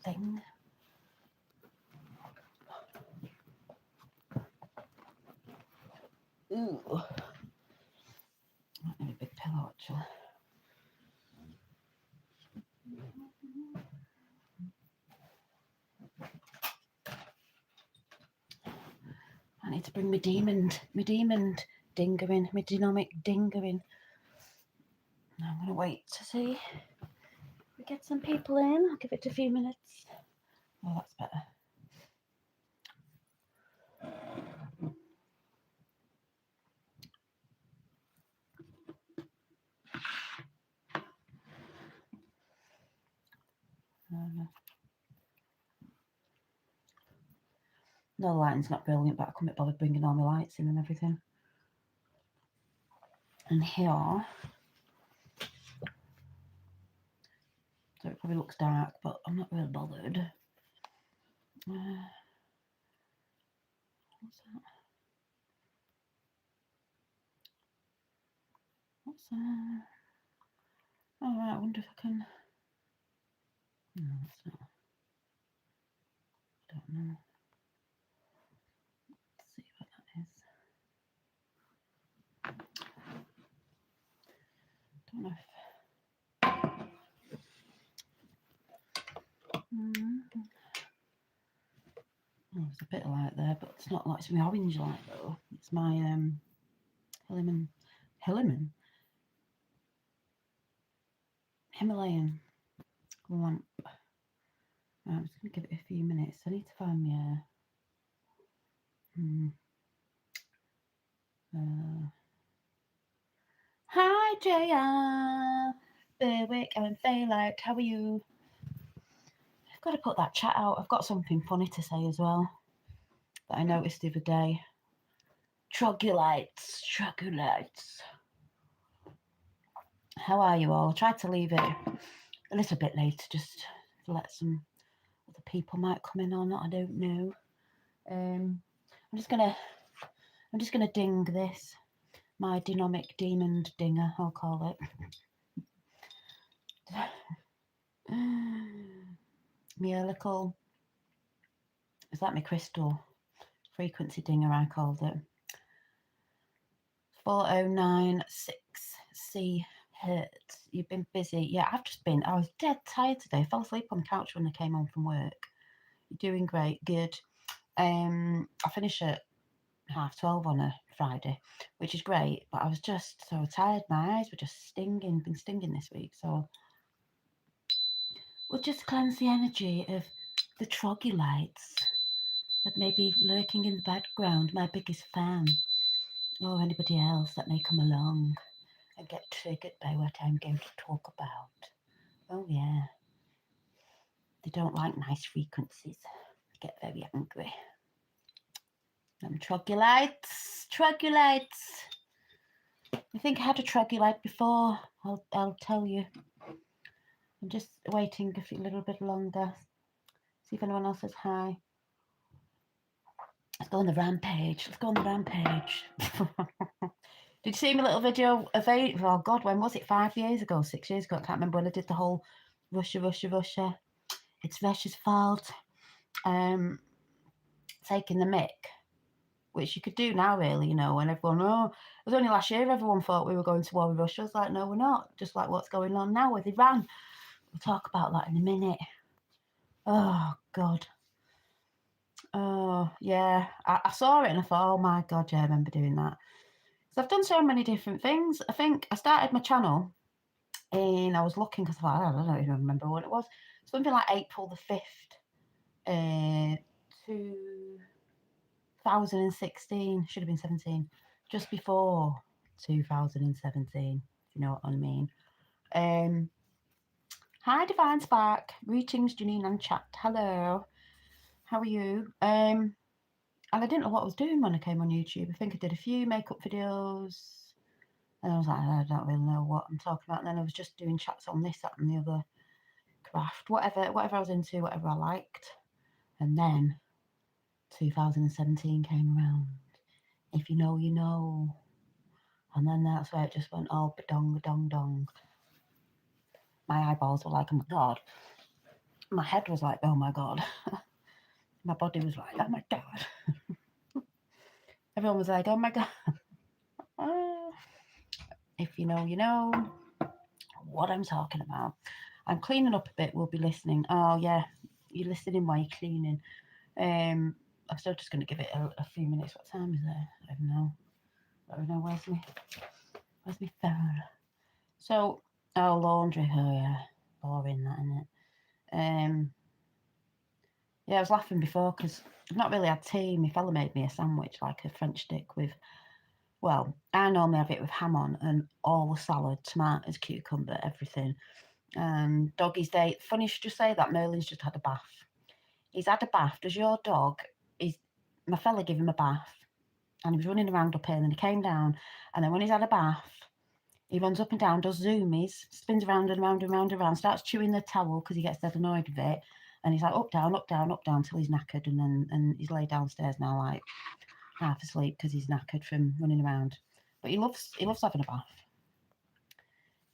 thing. Ooh. Might need a big pillow actually. I need to bring my demon dinger in, my dynamic dinger in. Now I'm going to wait to see if we get some people in. I'll give it a few minutes. Oh, that's better. No, the lighting's not brilliant, but I couldn't bother bringing all my lights in and everything. And here, so it probably looks dark, but I'm not really bothered. What's that? What's that? Oh, right, I wonder if I can... No, it's not. I don't know. Let's see what that is. Don't know if... Oh, there's a bit of light there, but it's not like it's my orange light though. It's my Himalayan lamp. Right, I'm just going to give it a few minutes. I need to find my hi Jaya, Berwick and Faylight, how are you? I've got to put that chat out. I've got something funny to say as well that I noticed the other day. Troglodytes. How are you all? I tried to leave it a little bit later just to let some other people might come in or not, I don't know. I'm just gonna ding this. My dynamic demon dinger, I'll call it. Me little, is that my crystal frequency dinger I called it. 4096 hertz. You've been busy. Yeah, I was dead tired today. I fell asleep on the couch when I came home from work. You're doing great, good. I finish at 12:30 on a Friday, which is great, but I was just so tired. My eyes were just been stinging this week, so we'll just cleanse the energy of the troglodytes that may be lurking in the background, my biggest fan, or anybody else that may come along and get triggered by what I'm going to talk about. Oh yeah, they don't like nice frequencies. They get very angry. Troglodytes. I think I had a troglodyte before. I'll tell you. I'm just waiting a little bit longer. See if anyone else says hi. Let's go on the rampage. Did you see my little video of oh God, when was it? 5 years ago, 6 years ago? I can't remember when I did the whole Russia. It's Russia's fault. Taking the mick, which you could do now, really, when everyone, it was only last year everyone thought we were going to war with Russia. I was like, no, we're not. Just like what's going on now with Iran. We'll talk about that in a minute. Oh, God. Oh, yeah. I saw it and I thought, oh, my God, yeah, I remember doing that. So I've done so many different things. I think I started my channel and I was looking because I thought, I don't even remember what it was. Something like April the 5th, 2016. Should have been 17. Just before 2017, if you know what I mean. Hi, Divine Spark. Greetings, Janine and chat. Hello. How are you? And I didn't know what I was doing when I came on YouTube. I think I did a few makeup videos. And I was like, I don't really know what I'm talking about. And then I was just doing chats on this, that, and the other craft. Whatever I was into, whatever I liked. And then 2017 came around. If you know, you know. And then that's where it just went, oh, dong. My eyeballs were like, oh my God. my head was like, oh my God. My body was like, oh my God. Everyone was like, oh my God. If you know, you know what I'm talking about. I'm cleaning up a bit. We'll be listening. Oh yeah, you're listening while you're cleaning. I'm still just going to give it a few minutes. What time is it? I don't know. I don't know. Where's my phone? So, oh, laundry. Oh yeah, boring that, isn't it? Yeah, I was laughing before because I've not really had tea. My fella made me a sandwich, like a French stick with. Well, I normally have it with ham on and all the salad, tomatoes, cucumber, everything. Doggy's day. Funny you should just say that. Merlin's just had a bath. He's had a bath. Does your dog? My fella gave him a bath, and he was running around up here. And then he came down, and then when he's had a bath, he runs up and down, does zoomies, spins around and round and round and round, starts chewing the towel because he gets dead annoyed with it. And he's like up, down, up, down, up, down till he's knackered, and he's laid downstairs now, like half asleep because he's knackered from running around. But he loves having a bath.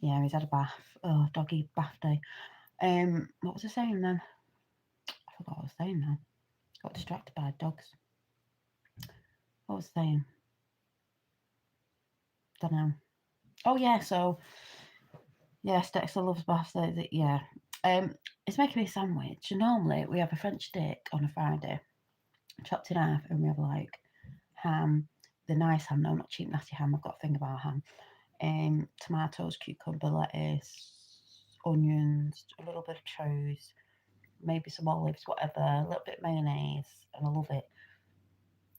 Yeah, he's had a bath. Oh, doggy bath day. What was I saying then? I forgot what I was saying now. Got distracted by dogs. What was I saying? Don't know. Oh yeah, so yes, Dexter loves baths. Yeah. It's making me a sandwich. Normally we have a French stick on a Friday, chopped in half, and we have like ham, the nice ham, no, not cheap nasty ham. I've got a thing about ham. Tomatoes, cucumber, lettuce, onions, a little bit of cheese, maybe some olives, whatever, a little bit of mayonnaise, and I love it.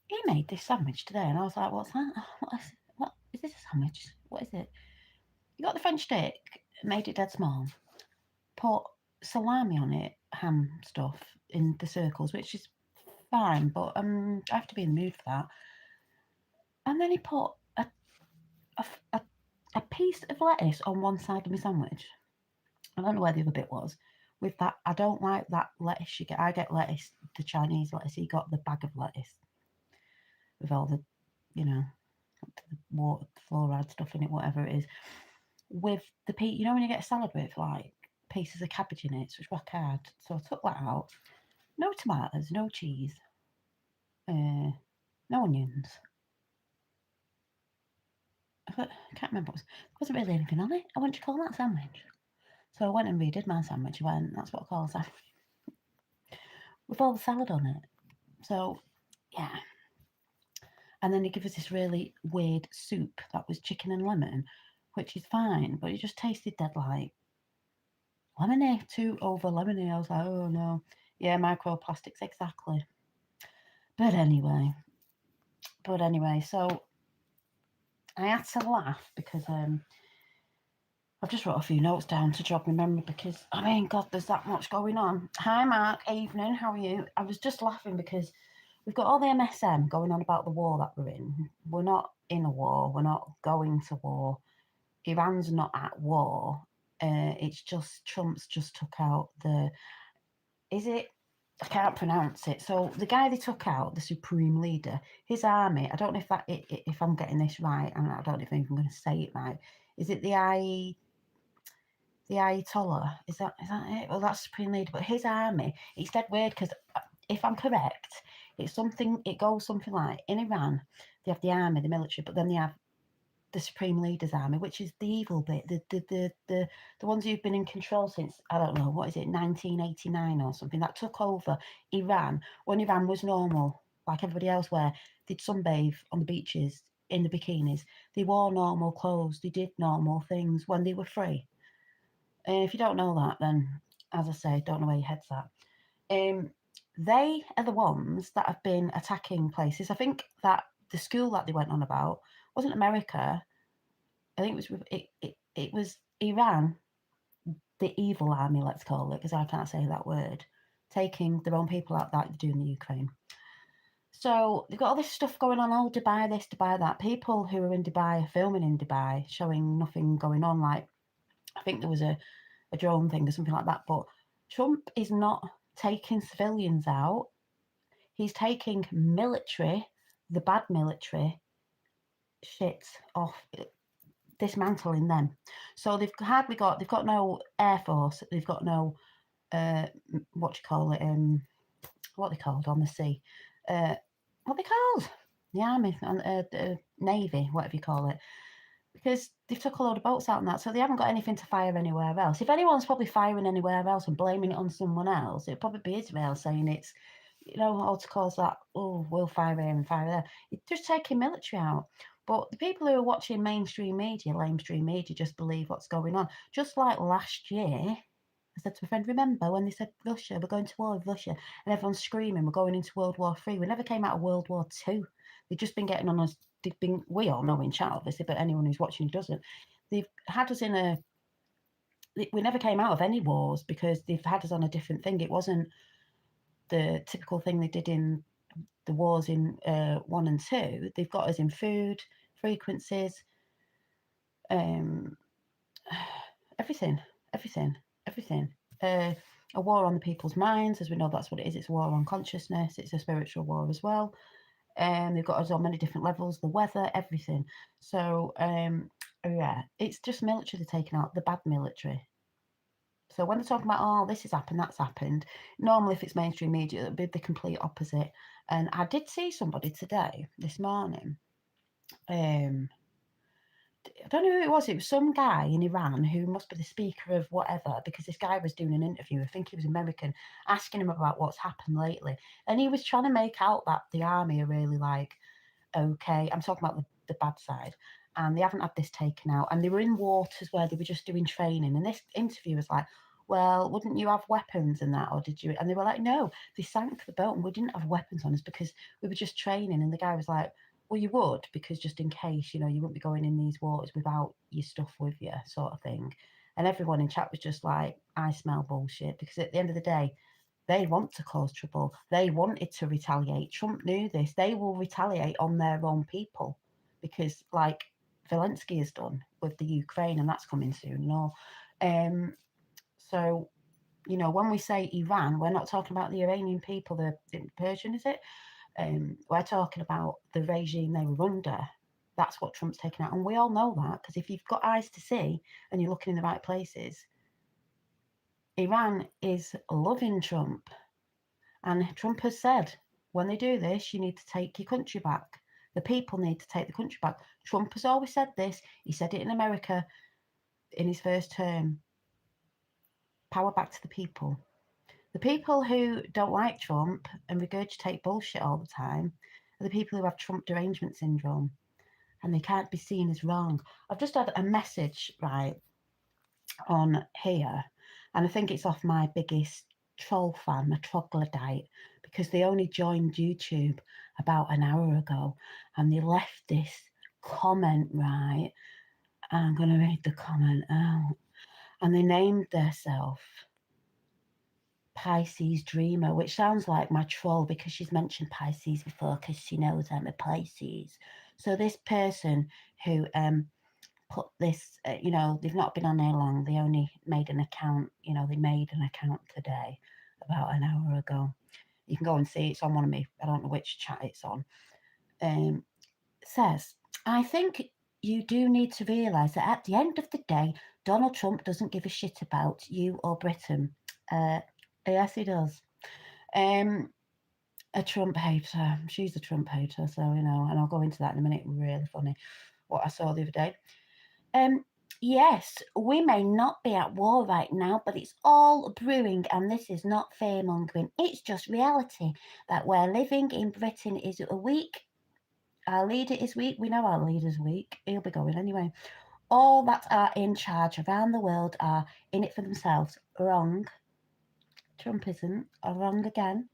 He made this sandwich today, and I was like, "What's that? What is this a sandwich? What is it?" He got the French stick, made it dead small, put salami on it, ham stuff in the circles, which is fine, but I have to be in the mood for that. And then he put a piece of lettuce on one side of my sandwich. I don't know where the other bit was. With that, I don't like that lettuce you get. I get lettuce, the Chinese lettuce. He got the bag of lettuce with all the, you know, water, fluoride stuff in it, whatever it is. With the you know when you get a salad with like pieces of cabbage in it, so it's rock hard. So I took that out. No tomatoes, no cheese, no onions. I can't remember. There wasn't really anything on it. I went to call that a sandwich. So I went and redid my sandwich. I went, that's what I call a sandwich. With all the salad on it. So, yeah. And then he gave us this really weird soup that was chicken and lemon, which is fine, but it just tasted dead like lemony, too over lemony. I was like, oh no. Yeah, microplastics, exactly. But anyway, so I had to laugh because I've just wrote a few notes down to jog my memory because, I mean, God, there's that much going on. Hi, Mark. Evening. How are you? I was just laughing because we've got all the MSM going on about the war that we're in. We're not in a war. We're not going to war. Iran's not at war. It's just Trump's just took out I can't pronounce it. So the guy they took out, the supreme leader, his army. I don't know if I'm getting this right, and I don't know if I'm even going to say it right. Is it the Ayatollah? Is that it? Well, that's supreme leader. But his army, it's dead weird because if I'm correct, it goes something like in Iran they have the army, the military, but then they have the supreme leader's army, which is the evil bit, the ones who've been in control since, I don't know, what is it, 1989 or something, that took over Iran when Iran was normal, like everybody else, where they'd sunbathe on the beaches in the bikinis, they wore normal clothes, they did normal things when they were free. If you don't know that, then as I say, don't know where your head's at. They are the ones that have been attacking places. I think that the school that they went on about wasn't America. I think it was Iran, the evil army, let's call it, because I can't say that word, taking their own people out like they do in the Ukraine. So they've got all this stuff going on, oh, Dubai this, Dubai that. People who are in Dubai are filming in Dubai, showing nothing going on. Like, I think there was a drone thing or something like that. But Trump is not taking civilians out. He's taking military, the bad military, shit off, dismantling them. So they've got no air force, they've got no what do you call it? What they called on the sea? What they called? The army and navy, whatever you call it. Because they've took a load of boats out and that, so they haven't got anything to fire anywhere else. If anyone's probably firing anywhere else and blaming it on someone else, it'd probably be Israel saying it's, all to cause that, oh, we'll fire here and fire there. You're just taking military out. But the people who are watching mainstream media, lamestream media, just believe what's going on. Just like last year, I said to my friend, remember when they said Russia, we're going to war with Russia, and everyone's screaming, we're going into World War III. We never came out of World War II. They've just been getting on us. They've been, we all know in chat, obviously, but anyone who's watching doesn't. They've had us in a. We never came out of any wars because they've had us on a different thing. It wasn't the typical thing they did in the wars in 1 and 2. They've got us in food, frequencies, everything. A war on the people's minds, as we know that's what it is. It's a war on consciousness. It's a spiritual war as well. They've got us on many different levels, the weather, everything. So, yeah, it's just military they're taking out, the bad military. So when they're talking about, oh, this has happened, that's happened, normally if it's mainstream media, it'll be the complete opposite. And I did see somebody today, this morning, I don't know who it was. It was some guy in Iran who must be the speaker of whatever, because this guy was doing an interview. I think he was American, asking him about what's happened lately. And he was trying to make out that the army are really like, okay, I'm talking about the bad side. And they haven't had this taken out. And they were in waters where they were just doing training. And this interview was like, well, wouldn't you have weapons and that? Or did you? And they were like, no, they sank the boat and we didn't have weapons on us because we were just training. And the guy was like, well, you would, because just in case, you wouldn't be going in these waters without your stuff with you, sort of thing. And everyone in chat was just like, I smell bullshit, because at the end of the day, they want to cause trouble. They wanted to retaliate. Trump knew this. They will retaliate on their own people because, like Zelensky has done with the Ukraine, and that's coming soon. So, when we say Iran, we're not talking about the Iranian people, the Persian, is it? We're talking about the regime they were under. That's what Trump's taken out. And we all know that, because if you've got eyes to see and you're looking in the right places, Iran is loving Trump. And Trump has said, when they do this, you need to take your country back. The people need to take the country back. Trump has always said this. He said it in America in his first term. Power back to the people. The people who don't like Trump and regurgitate bullshit all the time are the people who have Trump derangement syndrome, and they can't be seen as wrong. I've just had a message, right, on here, and I think it's off my biggest troll fan, my troglodyte, because they only joined YouTube about an hour ago, and they left this comment, right? And I'm going to read the comment out. And they named themselves Pisces Dreamer, which sounds like my troll because she's mentioned Pisces before because she knows I'm a Pisces. So this person who put this, they've not been on there long. They only made an account, they made an account today about an hour ago. You can go and see it's on one of me. I don't know which chat it's on. Says, I think you do need to realise that at the end of the day, Donald Trump doesn't give a shit about you or Britain. Yes, he does. A Trump hater. She's a Trump hater, so, and I'll go into that in a minute. Really funny what I saw the other day. Yes, we may not be at war right now, but it's all brewing, and this is not fear-mongering. It's just reality that we're living in. Britain is weak. Our leader is weak. We know our leader's weak. He'll be going anyway. All that are in charge around the world are in it for themselves. Wrong. Trump isn't. Wrong again.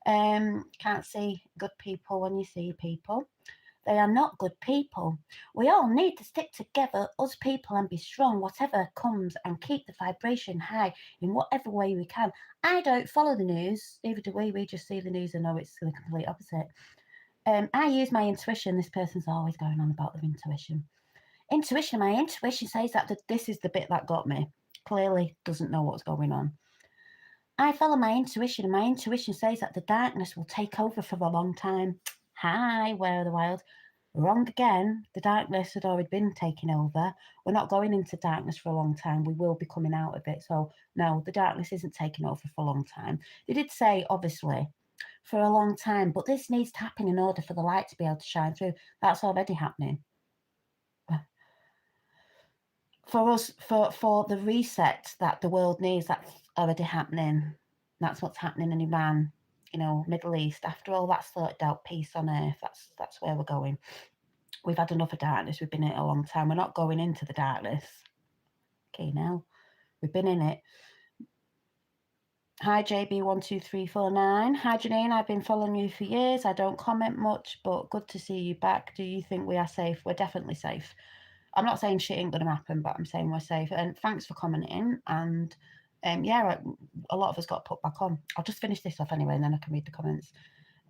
Can't see good people when you see people. They are not good people. We all need to stick together, us people, and be strong, whatever comes, and keep the vibration high in whatever way we can. I don't follow the news, neither do we. We just see the news and know it's the complete opposite. I use my intuition. This person's always going on about their intuition. My intuition says that this is the bit that got me. Clearly doesn't know what's going on. I follow my intuition, and my intuition says that the darkness will take over for a long time. Hi, where are the wild? Wrong again. The darkness had already been taken over. We're not going into darkness for a long time. We will be coming out of it. So no, the darkness isn't taking over for a long time. They did say, obviously, for a long time, but this needs to happen in order for the light to be able to shine through. That's already happening. For us, for the reset that the world needs, that's already happening. That's what's happening in Iran, Middle East. After all that's sorted out, peace on earth. That's where we're going. We've had enough of darkness. We've been in it a long time. We're not going into the darkness. Okay, now we've been in it. Hi JB12349. Hi Janine, I've been following you for years. I don't comment much, but good to see you back. Do you think we are safe? We're definitely safe. I'm not saying shit ain't gonna happen, but I'm saying we're safe. And thanks for commenting. And yeah, a lot of us got put back on. I'll just finish this off anyway, and then I can read the comments.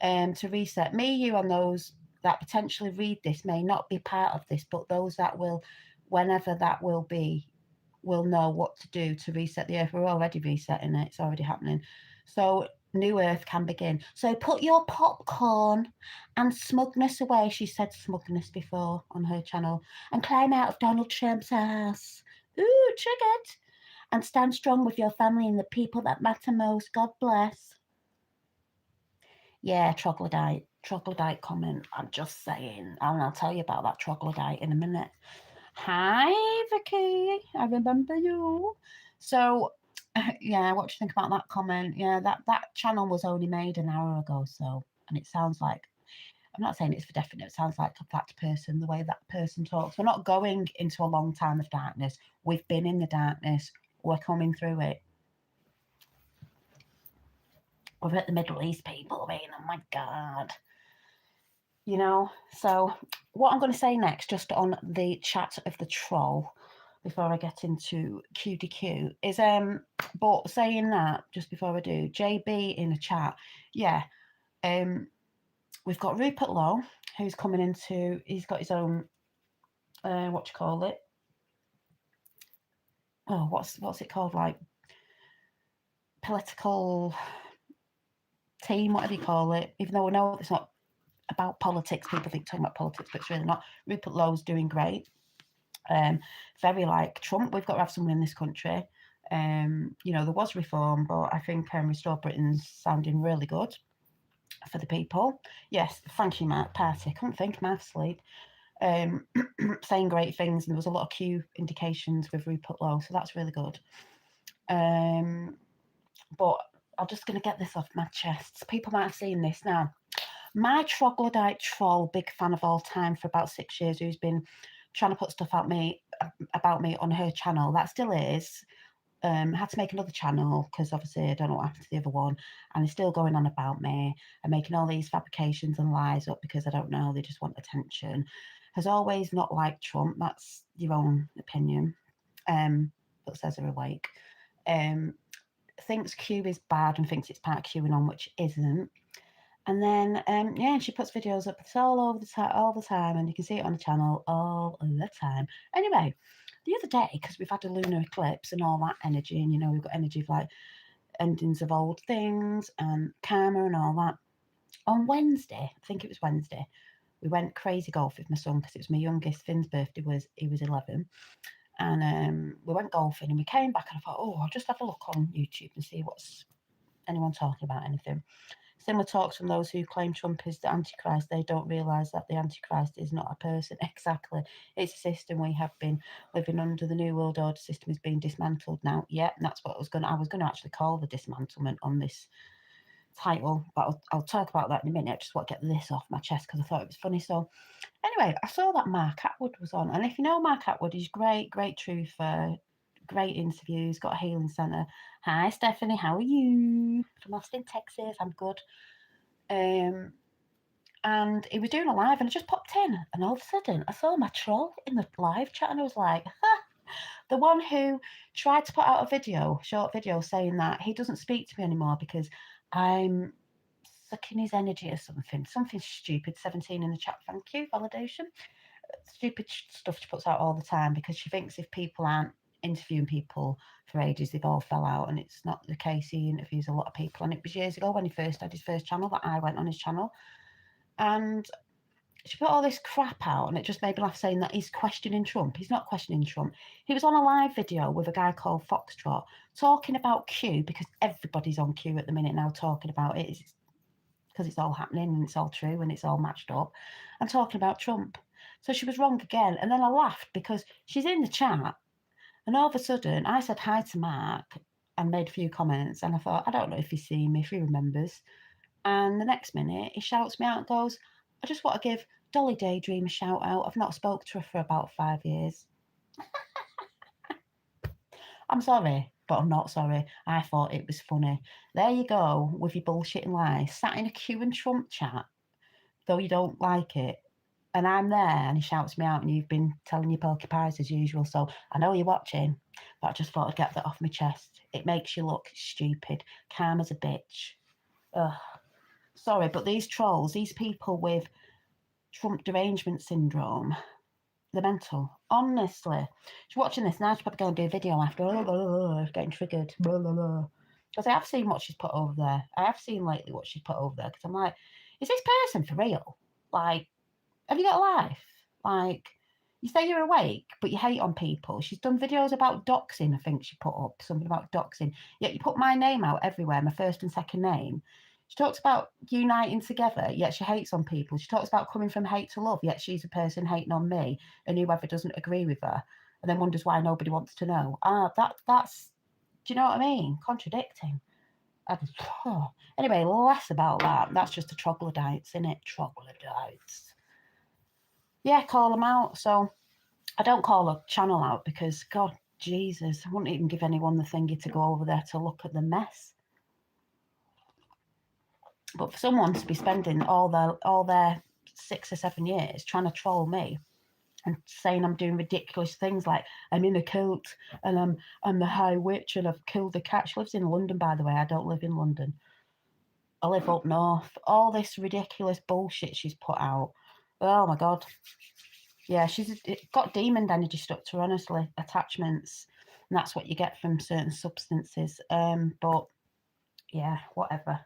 To reset, me, you, and those that potentially read this may not be part of this, but those that will, whenever that will be, will know what to do to reset the earth. We're already resetting it. It's already happening. So new earth can begin. So put your popcorn and smugness away. She said smugness before on her channel. And climb out of Donald Trump's ass. Ooh, triggered. And stand strong with your family and the people that matter most. God bless. Yeah, troglodyte comment. I'm just saying. And I'll tell you about that troglodyte in a minute. Hi, Vicky. I remember you. So, yeah, what do you think about that comment? Yeah, that channel was only made an hour ago, so, and it sounds like, I'm not saying it's for definite, it sounds like that person, the way that person talks. We're not going into a long time of darkness. We've been in the darkness. We're coming through it. We're at the Middle East, people. I mean, oh my God. So what I'm going to say next, just on the chat of the troll, before I get into QDQ, is but saying that, just before I do, JB in the chat, yeah, we've got Rupert Lowe, who's coming into, he's got his own, what do you call it? Oh, what's it called? Like political team, whatever you call it. Even though we know it's not about politics, people think talking about politics, but it's really not. Rupert Lowe's doing great. Very like Trump. We've got to have someone in this country. There was reform, but I think Restore Britain's sounding really good for the people. Yes, thank you, Matt. Party. I couldn't think, my sleep. Saying great things, and there was a lot of Q indications with Rupert Lowe, so that's really good. But I'm just going to get this off my chest. People might have seen this now. My troglodyte troll, big fan of all time for about 6 years, who's been trying to put stuff about me on her channel. That still is. Had to make another channel because obviously I don't know what happened to the other one, and they're still going on about me and making all these fabrications and lies up because I don't know, they just want attention. Has always not liked Trump. That's your own opinion. But says they're awake. Thinks Q is bad and thinks it's part of QAnon, which isn't. And then, yeah, she puts videos up. It's all over all the time, and you can see it on the channel all the time. Anyway, the other day, because we've had a lunar eclipse and all that energy, and we've got energy of like endings of old things and karma and all that. On Wednesday, I think it was Wednesday, we went crazy golf with my son because it was my youngest. Finn's birthday he was 11. And we went golfing and we came back and I thought, oh, I'll just have a look on YouTube and see what's anyone talking about anything. Similar talks from those who claim Trump is the Antichrist. They don't realise that the Antichrist is not a person. Exactly. It's a system. We have been living under. The New World Order system is being dismantled now. Yeah, and that's what I was going to actually call the dismantlement on this title. But I'll talk about that in a minute. I just want to get this off my chest because I thought it was funny. So anyway, I saw that Mark Atwood was on. And if you know Mark Atwood, he's great truther. Great interviews, got a healing centre. Hi, Stephanie, how are you? From Austin, Texas. I'm good. And he was doing a live, and I just popped in, and all of a sudden, I saw my troll in the live chat, and I was like, the one who tried to put out a short video, saying that he doesn't speak to me anymore because I'm sucking his energy or something stupid. 17 in the chat, thank you, validation. Stupid stuff she puts out all the time because she thinks if people aren't interviewing people for ages, they've all fell out, and it's not the case. He interviews a lot of people, and it was years ago when he first had his first channel that I went on his channel, and she put all this crap out, and it just made me laugh, saying that he's questioning Trump. He's not questioning Trump. He was on a live video with a guy called Foxtrot talking about Q, because everybody's on Q at the minute now talking about it, because it's all happening and it's all true and it's all matched up, and talking about Trump. So she was wrong again. And then I laughed because she's in the chat, and all of a sudden I said hi to Mark and made a few comments, and I thought, I don't know if he's seen me, if he remembers. And the next minute he shouts me out and goes, I just want to give Dolly Daydream a shout out. I've not spoke to her for about 5 years. I'm sorry, but I'm not sorry. I thought it was funny. There you go with your bullshit and lies. Sat in a Q and Trump chat, though you don't like it. And I'm there and he shouts me out, and you've been telling your porky pies as usual. So I know you're watching, but I just thought I'd get that off my chest. It makes you look stupid, calm as a bitch. Ugh. Sorry, but these trolls, these people with Trump derangement syndrome, they're mental. Honestly. She's watching this now, she's probably going to do a video after. Getting triggered. Because I have seen what she's put over there. I have seen lately what she's put over there. Because I'm like, is this person for real? Like, have you got a life? Like, you say you're awake, but you hate on people. She's done videos about doxing, I think she put up. Something about doxing. Yet you put my name out everywhere, my first and second name. She talks about uniting together, yet she hates on people. She talks about coming from hate to love, yet she's a person hating on me and whoever doesn't agree with her, and then wonders why nobody wants to know. That's, do you know what I mean? Contradicting. Anyway, less about that. That's just the troglodytes, innit? Troglodytes. Yeah, call them out. So I don't call a channel out because, God, Jesus, I wouldn't even give anyone the thingy to go over there to look at the mess. But for someone to be spending all their 6 or 7 years trying to troll me and saying I'm doing ridiculous things like I'm in a cult and I'm the High Witch and I've killed the cat. She lives in London, by the way. I don't live in London. I live up north. All this ridiculous bullshit she's put out. Oh my God. Yeah, she's got demon energy stuck to her, honestly. Attachments. And that's what you get from certain substances. But yeah, whatever.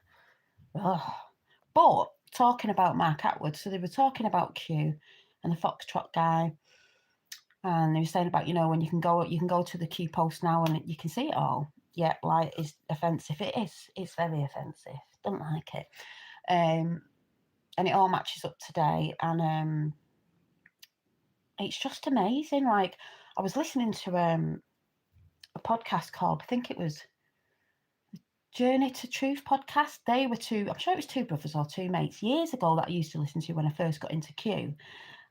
Ugh. But talking about Mark Atwood, so they were talking about Q and the Foxtrot guy, and they were saying about, when you can go to the Q post now and you can see it all. Yeah, like, it's offensive. It is. It's very offensive. Don't like it. And it all matches up today, and it's just amazing. Like, I was listening to a podcast called, I think it was Journey to Truth podcast. They were I'm sure it was two brothers or two mates years ago that I used to listen to when I first got into Q,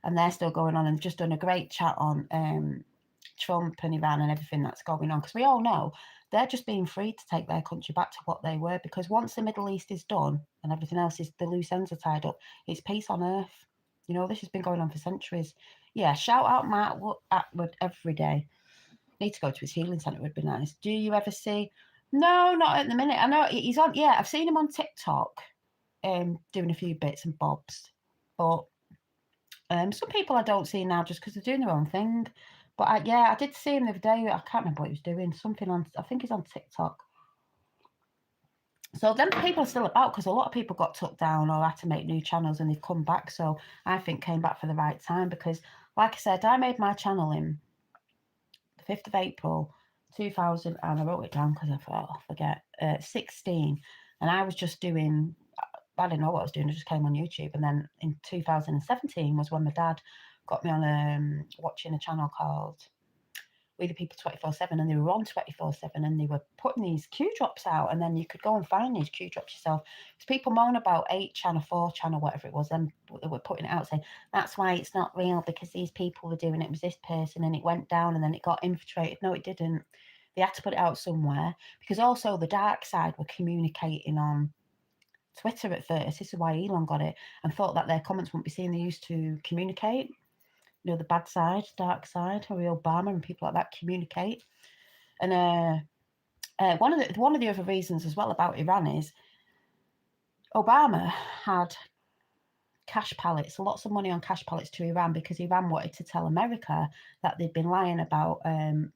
and they're still going on and just done a great chat on Trump and Iran and everything that's going on, because we all know they're just being free to take their country back to what they were, because once the Middle East is done and everything else is, the loose ends are tied up, it's peace on earth. This has been going on for centuries. Yeah, shout out Matt Atwood every day. Need to go to his healing centre, would be nice. Do you ever see? No, not at the minute. I know he's on. Yeah, I've seen him on TikTok, doing a few bits and bobs. But some people I don't see now just because they're doing their own thing. But I did see him the other day. I can't remember what he was doing. Something on. I think he's on TikTok. So then people are still about, because a lot of people got took down or had to make new channels and they've come back. So I think came back for the right time, because, like I said, I made my channel in the 5th of April 2000, and I wrote it down because I thought, I'll forget, 16. And I was just doing, I didn't know what I was doing. I just came on YouTube. And then in 2017 was when my dad got me on watching a channel called We the People 24/7, and they were on 24/7, and they were putting these Q drops out, and then you could go and find these Q drops yourself. Because people moan about 8chan or 4chan or whatever it was, and they were putting it out saying that's why it's not real, because these people were doing it with this person and it went down and then it got infiltrated. No, it didn't. They had to put it out somewhere, because also the dark side were communicating on Twitter at first. This is why Elon got it, and thought that their comments wouldn't be seen. They used to communicate. The bad side, dark side, how Obama and people like that communicate. And one of the other reasons as well about Iran is Obama had cash pallets, lots of money on cash pallets to Iran, because Iran wanted to tell America that they'd been lying about Bin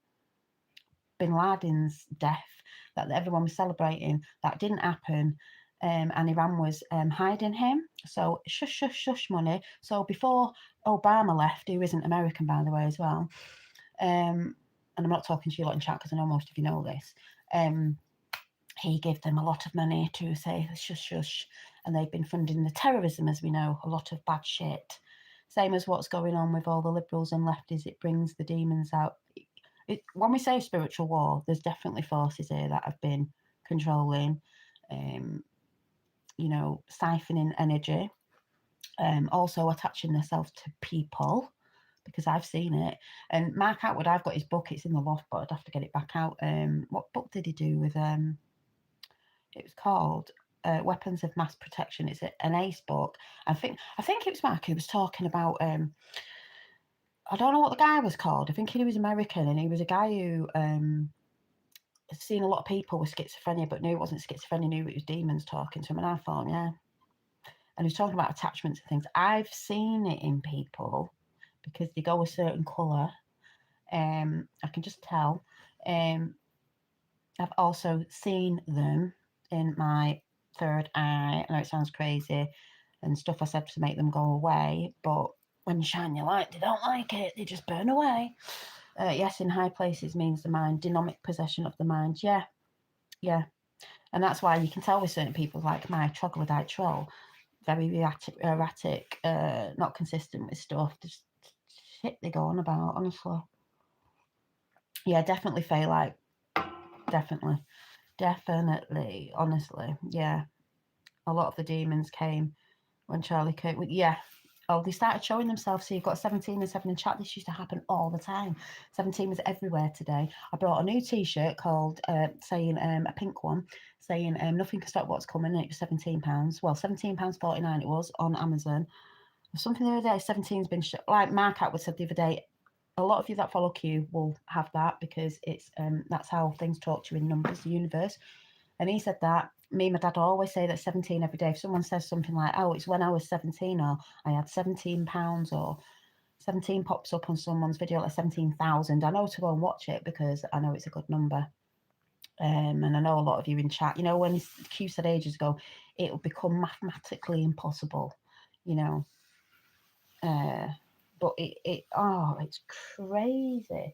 Laden's death, that everyone was celebrating. That didn't happen. and Iran was hiding him. So shush, shush, shush money. So before Obama left, who isn't American, by the way, as well, and I'm not talking to you lot in chat because I know most of you know this, he gave them a lot of money to say shush, shush, and they've been funding the terrorism, as we know, a lot of bad shit. Same as what's going on with all the liberals and lefties, it brings the demons out. When we say spiritual war, there's definitely forces here that have been controlling, siphoning energy, also attaching themselves to people, because I've seen it. And Mark Atwood, I've got his book, it's in the loft, but I'd have to get it back out. What book did he do with, it was called Weapons of Mass Protection. It's an ace book. I think it was Mark who was talking about, I don't know what the guy was called. I think he was American, and he was a guy who had seen a lot of people with schizophrenia, but knew it wasn't schizophrenia, knew it was demons talking to him. And I thought, yeah. And he was talking about attachments and things. I've seen it in people because they go a certain colour. I can just tell. I've also seen them in my third eye. I know it sounds crazy and stuff I said to make them go away, but when you shine your light, they don't like it. They just burn away. Yes, in high places means the mind, dynamic possession of the mind. Yeah. And that's why you can tell with certain people, like my troglodyte troll, very erratic, not consistent with stuff. Just shit they go on about, honestly. Yeah, definitely feel like, definitely, honestly, yeah. A lot of the demons came when Charlie Kirk, yeah. Oh, they started showing themselves. So you've got 17 and 7 in chat. This used to happen all the time. 17 was everywhere today. I brought a new T-shirt called, saying, a pink one, saying, nothing can stop what's coming. And it was £17. Well, £17.49 it was on Amazon. Something the other day, 17's been, like Mark Atwood said the other day, a lot of you that follow Q will have that because it's that's how things talk to you in numbers, the universe. And he said that. Me and my dad always say that 17 every day. If someone says something like, oh, it's when I was 17, or I had £17, or 17 pops up on someone's video like 17,000, I know to go and watch it because I know it's a good number. And I know a lot of you in chat, when Q said ages ago, it will become mathematically impossible, but it's crazy.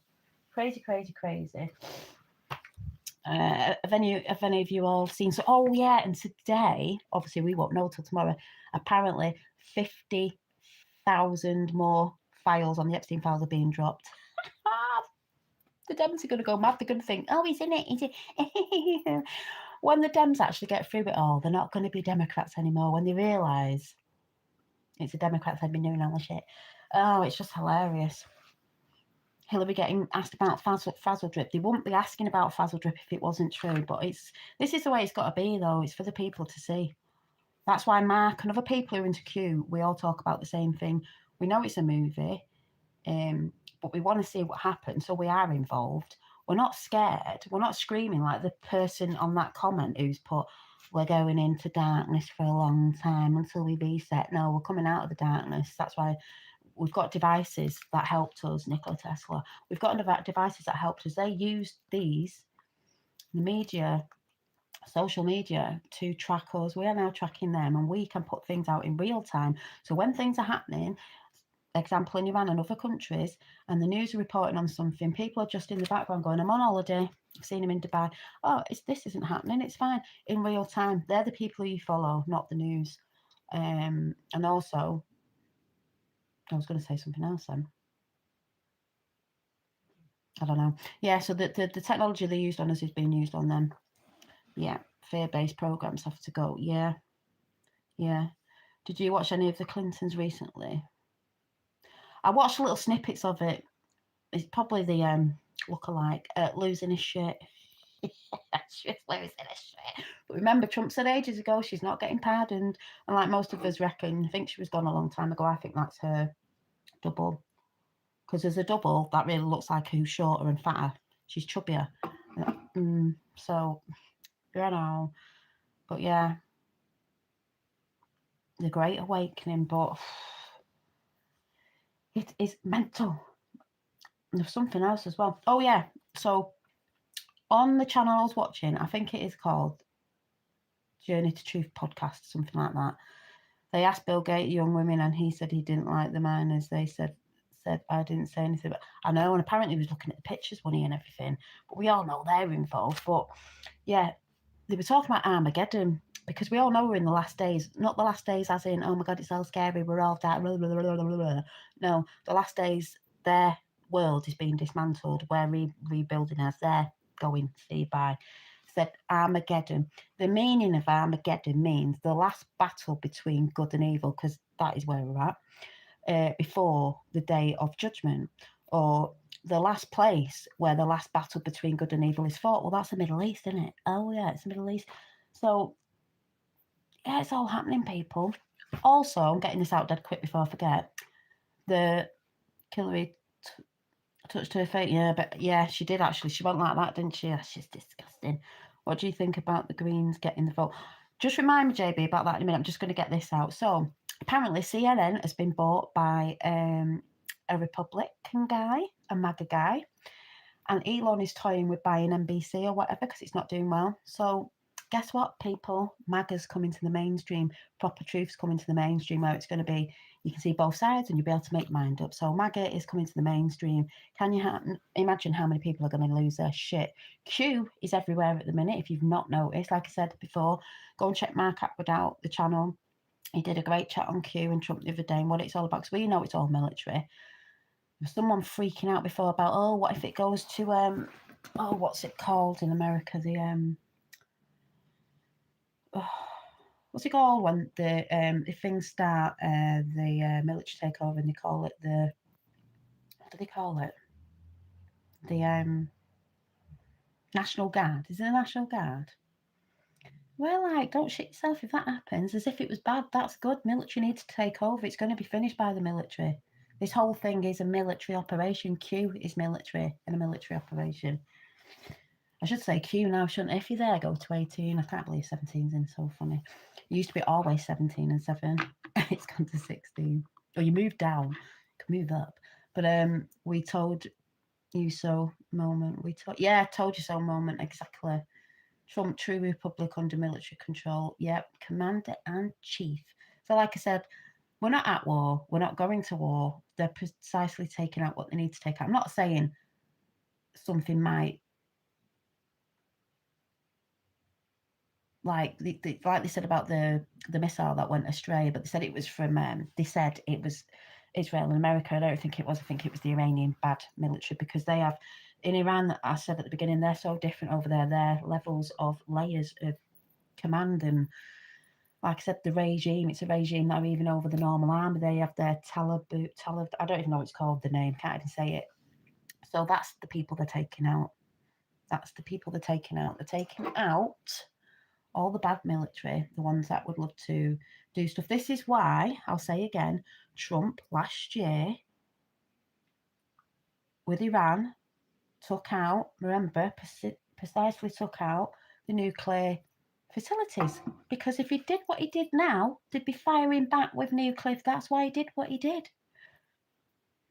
Have any of you all seen? So, and today, obviously, we won't know till tomorrow. Apparently, 50,000 more files on the Epstein files are being dropped. The Dems are going to go mad. They're going to think, he's in it. When the Dems actually get through it all, they're not going to be Democrats anymore. When they realise it's the Democrats that have been doing all the shit. Oh, it's just hilarious. Hillary getting asked about Fazzledrip. They wouldn't be asking about Fazzledrip if it wasn't true, but this is the way it's got to be, though. It's for the people to see. That's why Mark and other people who are into Q, we all talk about the same thing. We know it's a movie, but we want to see what happens, so we are involved. We're not scared. We're not screaming like the person on that comment who's put, we're going into darkness for a long time until we reset. No, we're coming out of the darkness. That's why we've got devices that helped us, Nikola Tesla. We've got devices that helped us. They used these, the media, social media, to track us. We are now tracking them, and we can put things out in real time. So when things are happening, example in Iran and other countries, and the news are reporting on something, people are just in the background going, I'm on holiday, I've seen him in Dubai. This isn't happening, it's fine. In real time, they're the people you follow, not the news. And also, I was going to say something else then. I don't know. Yeah, so the technology they used on us is being used on them. Yeah, fear-based programs have to go. Yeah. Did you watch any of the Clintons recently? I watched little snippets of it. It's probably the lookalike losing his shit. She's losing his shit. But remember, Trump said ages ago she's not getting pardoned, and like most of us reckon, I think she was gone a long time ago. I think that's her double. Because there's a double that really looks like who's shorter and fatter. She's chubbier. So, you know. But yeah. The Great Awakening, but it is mental. And there's something else as well. Oh, yeah. So, on the channel I was watching, I think it is called Journey to Truth podcast, something like that. They asked Bill Gates young women, and he said he didn't like the miners. They said I didn't say anything, but I know. And apparently he was looking at the pictures, wasn't he, and everything. But we all know they're involved. But yeah, they were talking about Armageddon because we all know we're in the last days. Not the last days as in, oh my God, it's all scary, we're all dying. No, the last days, their world is being dismantled. We're rebuilding as they're going see by. Said Armageddon. The meaning of Armageddon means the last battle between good and evil, because that is where we're at, before the day of judgment, or the last place where the last battle between good and evil is fought. Well, that's the Middle East, isn't it? Oh, yeah, it's the Middle East. So, yeah, it's all happening, people. Also, I'm getting this out dead quick before I forget. The Hillary touched her face. Yeah, but yeah, she did actually. She went like that, didn't she? She's disgusting. What do you think about the Greens getting the vote? Just remind me, JB, about that in a minute. I'm just going to get this out. So, apparently, CNN has been bought by a Republican guy, a MAGA guy, and Elon is toying with buying NBC or whatever because it's not doing well. So, guess what, people? MAGA's coming to the mainstream. Proper Truth's coming to the mainstream, where it's going to be, you can see both sides and you'll be able to make your mind up. So MAGA is coming to the mainstream. Can you imagine how many people are going to lose their shit? Q is everywhere at the minute. If you've not noticed, like I said before, go and check Mark Atwood out, the channel. He did a great chat on Q and Trump the other day and what it's all about, because we know it's all military. There's someone freaking out before about, oh, what if it goes to, oh, what's it called in America? The, what's it called when the if things start, the military takeover, and they call it the, what do they call it? The National Guard. Is it the National Guard? Well, like, don't shit yourself if that happens. As if it was bad. That's good. Military needs to take over. It's going to be finished by the military. This whole thing is a military operation. Q is military and a military operation. I should say Q now, shouldn't I? If you're there, go to 18. I can't believe 17's in, so funny. It used to be always 17 and 7. It's gone to 16. Or you move down, you can move up. But we told you so moment. Told you so moment, exactly. Trump, true republic under military control. Yep, commander and chief. So like I said, we're not at war. We're not going to war. They're precisely taking out what they need to take out. I'm not saying something might, like they said about the missile that went astray, but they said it was from they said it was Israel and America. I don't think it was. I think it was the Iranian bad military, because they have, in Iran, I said at the beginning, they're so different over there. Their levels of layers of command, and like I said, the regime, it's a regime that are even over the normal army. They have their Talib, I don't even know what it's called, the name, can't even say it. So that's the people they're taking out. That's the people they're taking out. They're taking out all the bad military, the ones that would love to do stuff. This is why, I'll say again, Trump last year with Iran took out, remember, precisely took out the nuclear facilities. Because if he did what he did now, they'd be firing back with nuclear. That's why he did what he did.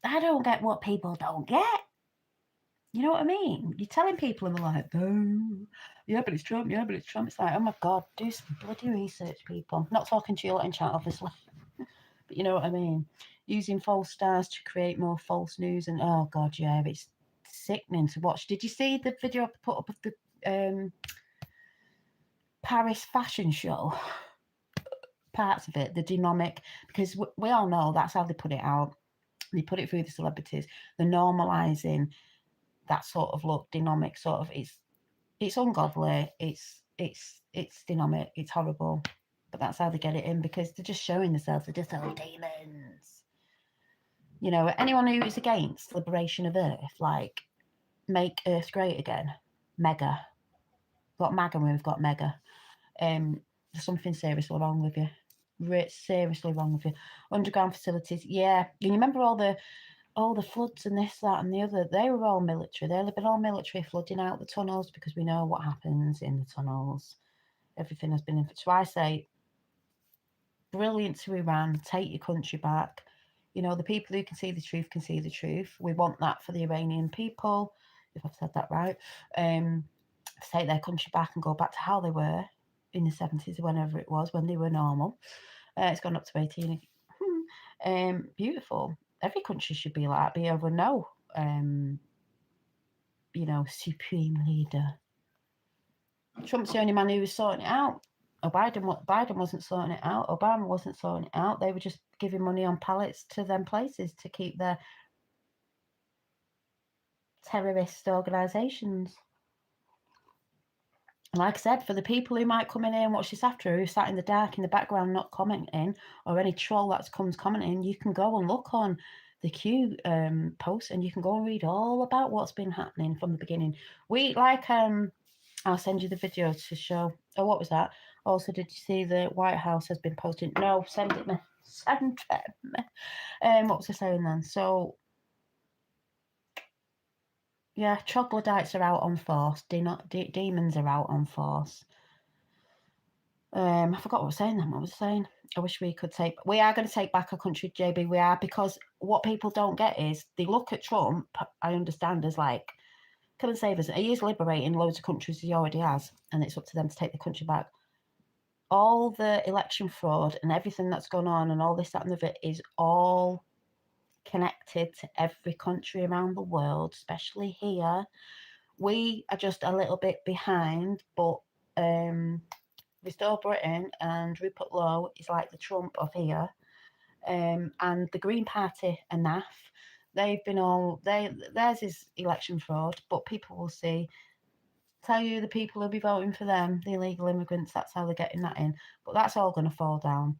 I don't get what people don't get. You know what I mean? You're telling people and they're like, oh, yeah, but it's Trump. Yeah, but it's Trump. It's like, oh my God, do some bloody research, people. I'm not talking to you lot in chat, obviously. But you know what I mean? Using false stars to create more false news. And oh God, yeah, it's sickening to watch. Did you see the video I put up of the Paris fashion show? Parts of it, the dynamic, because we all know that's how they put it out. They put it through the celebrities. They're normalising that sort of look, dynamic sort of. It's ungodly. It's dynamic. It's horrible. But that's how they get it in, because they're just showing themselves. They're just all demons. You know, anyone who is against liberation of Earth, like make Earth great again, mega. Got MAGA when we've got mega. There's something seriously wrong with you. Seriously wrong with you. Underground facilities, yeah. You remember all the floods and this, that, and the other? They were all military. They've been all military, flooding out the tunnels, because we know what happens in the tunnels. Everything has been. So I say, brilliant to Iran. Take your country back. You know, the people who can see the truth can see the truth. We want that for the Iranian people, if I've said that right. Take their country back and go back to how they were in the 70s or whenever it was, when they were normal. It's gone up to 18. Beautiful. Every country should be like that, but over no, supreme leader. Trump's the only man who was sorting it out. Biden wasn't sorting it out. Obama wasn't sorting it out. They were just giving money on pallets to them places to keep their terrorist organisations. Like I said, for the people who might come in here and watch this after, who sat in the dark in the background not commenting, or any troll that comes commenting, you can go and look on the Q post, and you can go and read all about what's been happening from the beginning. I'll send you the video to show. Oh, what was that? Also, did you see the White House has been posting? No, send it me. Send it me. What was I saying then? So, yeah, troglodytes are out on force. Demons are out on force. I forgot what I was saying then. What was I saying? I wish we are going to take back our country, JB. We are, because what people don't get is they look at Trump, I understand, as like, come and save us. He is liberating loads of countries, he already has, and it's up to them to take the country back. All the election fraud and everything that's gone on and all this, that, and the bit is all connected to every country around the world, especially here. We are just a little bit behind, but Restore Britain and Rupert Lowe is like the Trump of here. And the Green Party are naff. They've been theirs is election fraud, but people will tell you the people who'll be voting for them, the illegal immigrants, that's how they're getting that in. But that's all going to fall down.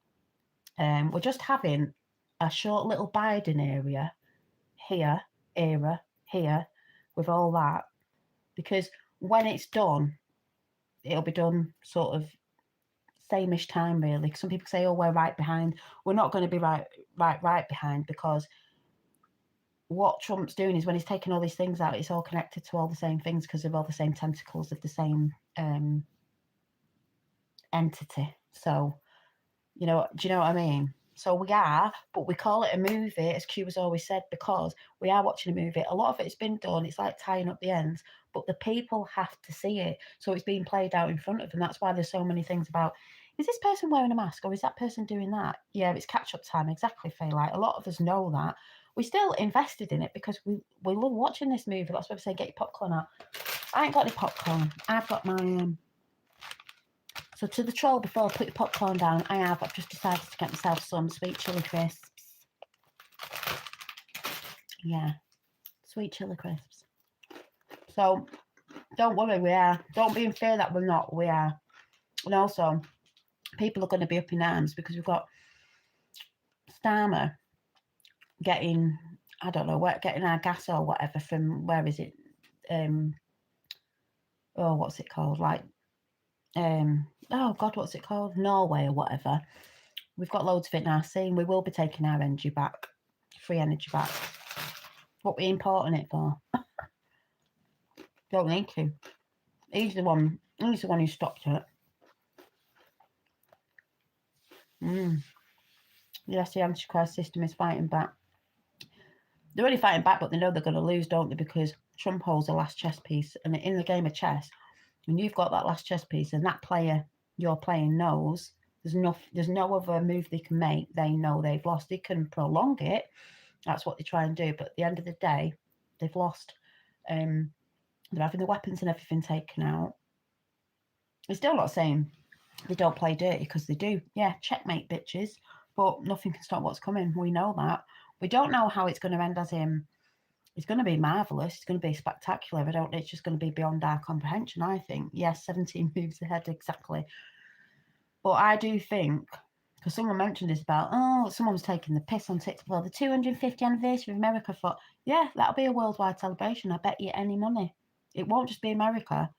We're just having a short little Biden era here with all that, because when it's done, it'll be done sort of same-ish time, really. Some people say, oh, we're right behind. We're not going to be right behind, because what Trump's doing is when he's taking all these things out, it's all connected to all the same things because of all the same tentacles of the same entity. So, do you know what I mean? So we are, but we call it a movie, as Q has always said, because we are watching a movie. A lot of it's been done. It's like tying up the ends, but the people have to see it. So it's being played out in front of them. That's why there's so many things about, is this person wearing a mask or is that person doing that? Yeah, it's catch-up time. Exactly, Faye. Like, a lot of us know that. We still invested in it because we love watching this movie. That's why we say get your popcorn out. I ain't got any popcorn. I've got my... So to the troll before, put your popcorn down. I've just decided to get myself some sweet chili crisps. Yeah, sweet chili crisps. So don't worry, we are. Don't be in fear that we're not. We are. And also, people are going to be up in arms because we've got Starmer getting, I don't know, getting our gas or whatever from, where is it? What's it called? Like, oh God, what's it called? Norway or whatever. We've got loads of it now. Saying we will be taking our energy back, free energy back. What we importing it for? Don't need to. He's the one who stopped it. Yes, the Antichrist system is fighting back. They're only fighting back, but they know they're going to lose, don't they? Because Trump holds the last chess piece, and in the game of chess, when you've got that last chess piece, and that player you're playing knows there's no other move they can make. They know they've lost. They can prolong it. That's what they try and do. But at the end of the day, they've lost. They're having the weapons and everything taken out. It's still not saying they don't play dirty, because they do. Yeah, checkmate, bitches. But nothing can stop what's coming. We know that. We don't know how it's going to end, as in, it's going to be marvellous. It's going to be spectacular. It's just going to be beyond our comprehension, I think. Yes, 17 moves ahead, exactly. But I do think, because someone mentioned this about, someone was taking the piss on TikTok for the 250th anniversary of America. I thought, yeah, that'll be a worldwide celebration. I bet you any money. It won't just be America.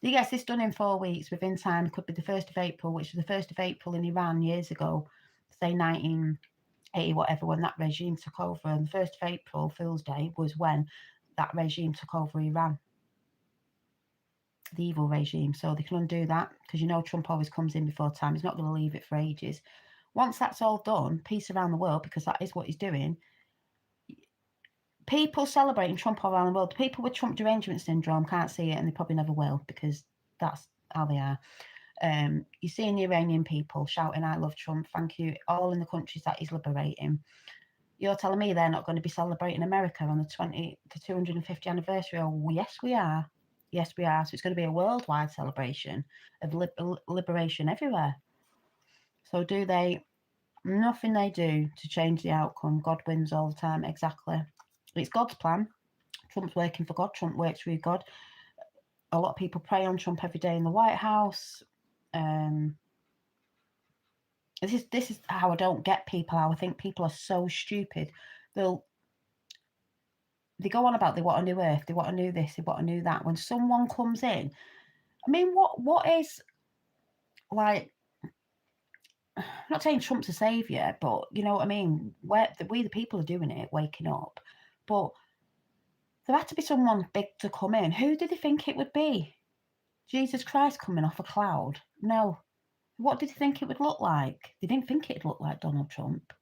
He gets this done in 4 weeks within time. It could be the 1st of April, which was the 1st of April in Iran years ago, say 1980, whatever, when that regime took over. And the 1st of April, Fool's Day, was when that regime took over Iran. The evil regime. So they can undo that, because Trump always comes in before time. He's not going to leave it for ages. Once that's all done, peace around the world, because that is what he's doing. People celebrating Trump all around the world. People with Trump derangement syndrome can't see it, and they probably never will, because that's how they are. You're seeing the Iranian people shouting, "I love Trump, thank you," all in the countries that he's liberating. You're telling me they're not going to be celebrating America on the 250th anniversary? Oh, yes, we are. Yes, we are. So it's going to be a worldwide celebration of liberation everywhere. So do they? Nothing they do to change the outcome. God wins all the time. Exactly. It's God's plan. Trump's working for God. Trump works with God. A lot of people pray on Trump every day in the White House. This is how I don't get people. How I think people are so stupid. They go on about they want a new earth, they want a new this, they want a new that. When someone comes in, I mean, what is, like, I'm not saying Trump's a saviour, but you know what I mean? We the people are doing it, waking up. But there had to be someone big to come in. Who did they think it would be? Jesus Christ coming off a cloud? No. What did they think it would look like? They didn't think it'd look like Donald Trump.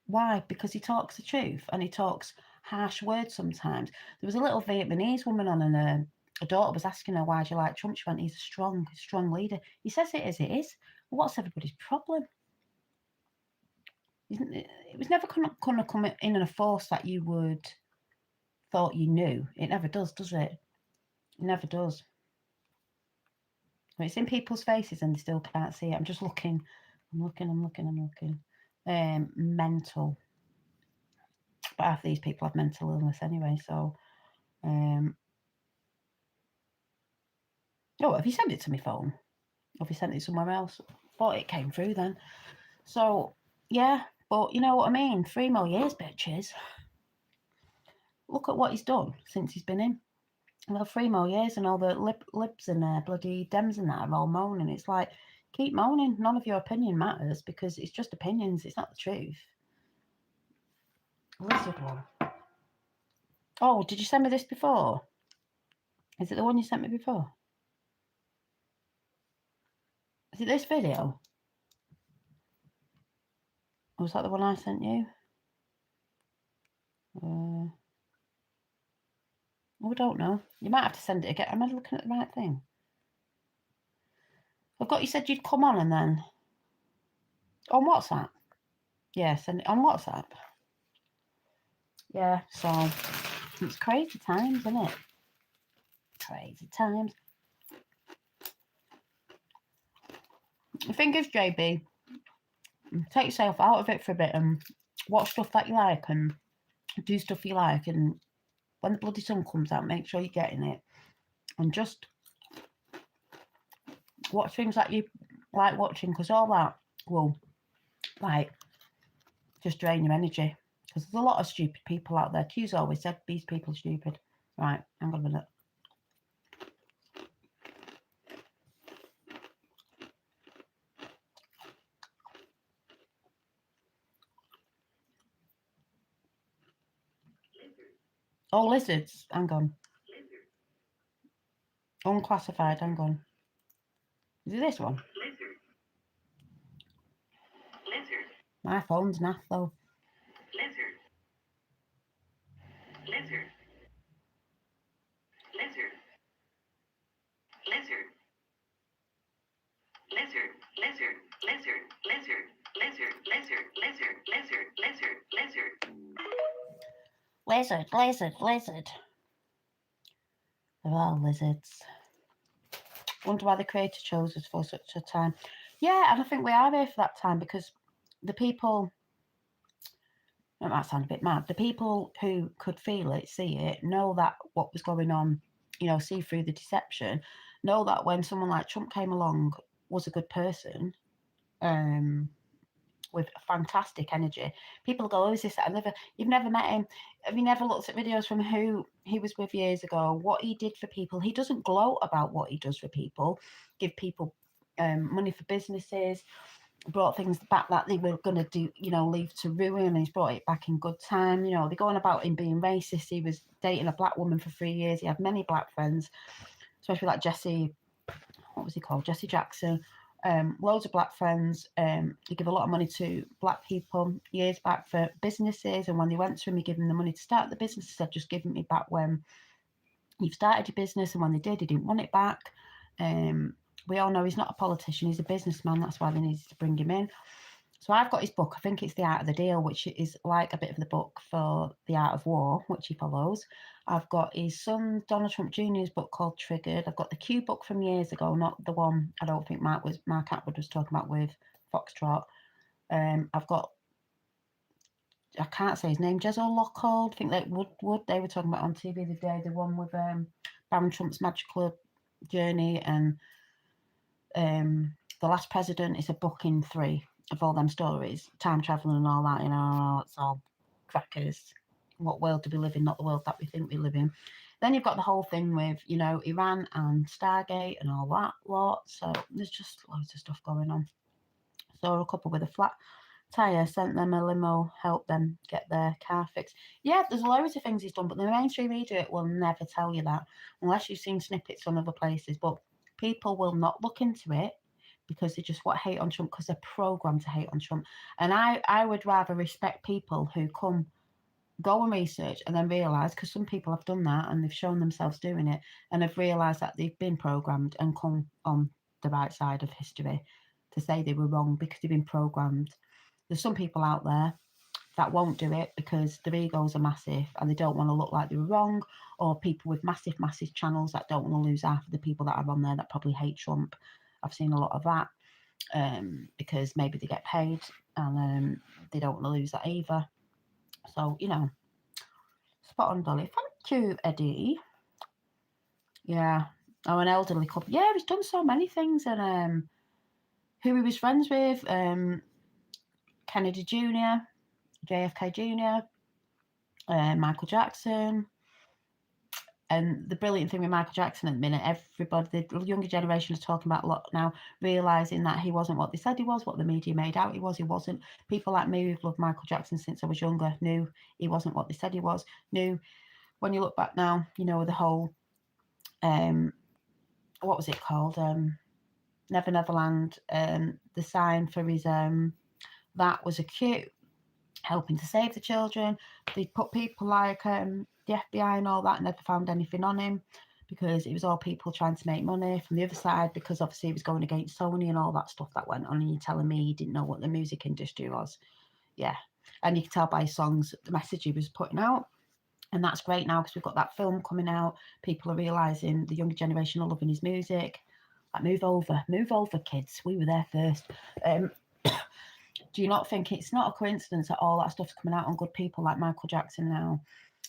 Why? Because he talks the truth and he talks harsh words sometimes. There was a little Vietnamese woman on, and a daughter was asking her, why do you like Trump? She went, he's a strong leader. He says it as it is. Well, what's everybody's problem? It was never going to come in a force that you would thought you knew. It never does it? It never does. It's in people's faces and they still can't see it. I'm just looking. I'm looking. Mental. But half these people have mental illness anyway, so oh, have you sent it to my phone? Or have you sent it somewhere else? Thought it came through then. So yeah, but you know what I mean? 3 more years, bitches. Look at what he's done since he's been in. Well, 3 more years and all the libs and bloody Dems and that are all moaning. It's like, keep moaning. None of your opinion matters because it's just opinions. It's not the truth. Lizard one. Oh, did you send me this before? Is it the one you sent me before? Is it this video? Or was that the one I sent you? Oh, I don't know. You might have to send it again. Am I looking at the right thing? I've got, you said you'd come on and then... On WhatsApp? Yeah, send it on WhatsApp. Yeah, so... It's crazy times, isn't it? Crazy times. The thing is, JB, take yourself out of it for a bit and watch stuff that you like and do stuff you like, and when the bloody sun comes out, make sure you're getting it. And just watch things that you like watching, because all that will, like, just drain your energy. Because there's a lot of stupid people out there. Q's always said, these people are stupid. Right, hang on a minute. Oh, lizards. Hang on. Unclassified. Hang on. Is it this one? Lizard. My phone's naff though. Lizard. Lizard. Lizard. Lizard. Lizard. Lizard. Lizard. Lizard. Lizard. Lizard. Lizard. Lizard. Lizard. Lizard. Lizard. They're all lizards. Wonder why the creator chose us for such a time. Yeah, and I think we are here for that time because the people, it might sound a bit mad, the people who could feel it, see it, know that what was going on, you know, see through the deception, know that when someone like Trump came along, was a good person, with fantastic energy. People go, oh, is this that? You've never met him. Have you never looked at videos from who he was with years ago, what he did for people? He doesn't gloat about what he does for people, give people money for businesses, brought things back that they were going to do, you know, leave to ruin, and he's brought it back in good time. You know, they're going about him being racist. He was dating a black woman for 3 years. He had many black friends, especially like Jesse, what was he called? Jesse Jackson. Loads of black friends. He gave a lot of money to black people years back for businesses, and when they went to him, he gave them the money to start the business. He said, just give me back when you've started your business, and when they did, he didn't want it back. we all know he's not a politician, he's a businessman. That's why they needed to bring him in. So I've got his book. I think it's The Art of the Deal, which is like a bit of the book for The Art of War, which he follows. I've got his son, Donald Trump Jr.'s book called Triggered. I've got the Q book from years ago, not the one I don't think Mark Atwood was talking about with Foxtrot. I've got, I can't say his name, Jezol Lockhold. I think that Wood they were talking about on TV the day, the one with Baron Trump's magical journey and The Last President is a book in 3 of all them stories, time traveling and all that, you know, it's all crackers. What world do we live in? Not the world that we think we live in. Then you've got the whole thing with, you know, Iran and Stargate and all that lot. So there's just loads of stuff going on. So a couple with a flat tyre sent them a limo, helped them get their car fixed. Yeah, there's loads of things he's done, but the mainstream media will never tell you that unless you've seen snippets from other places. But people will not look into it because they just want hate on Trump because they're programmed to hate on Trump. And I would rather respect people who go and research and then realise, because some people have done that and they've shown themselves doing it and have realised that they've been programmed and come on the right side of history to say they were wrong because they've been programmed. There's some people out there that won't do it because their egos are massive and they don't want to look like they were wrong, or people with massive channels that don't want to lose half of the people that are on there that probably hate Trump. I've seen a lot of that because maybe they get paid and they don't want to lose that either. So, you know, spot on, Dolly. Thank you, Eddie. Yeah. Oh, an elderly couple. Yeah, he's done so many things. And who he was friends with, Kennedy Jr., JFK Jr., Michael Jackson. And the brilliant thing with Michael Jackson at the minute, everybody, the younger generation is talking about a lot now, realising that he wasn't what they said he was, what the media made out he was. He wasn't. People like me who've loved Michael Jackson since I was younger knew he wasn't what they said he was. Knew when you look back now, you know, the whole, what was it called? Never Neverland, the sign for his, that was a cute, helping to save the children. They put people like the FBI and all that, never found anything on him because it was all people trying to make money from the other side, because obviously he was going against Sony and all that stuff that went on. And you're telling me he didn't know what the music industry was? Yeah. And you can tell by his songs the message he was putting out. And that's great now because we've got that film coming out. People are realising, the younger generation are loving his music. Like, move over, kids. We were there first. Do you not think it's not a coincidence that all that stuff's coming out on good people like Michael Jackson now?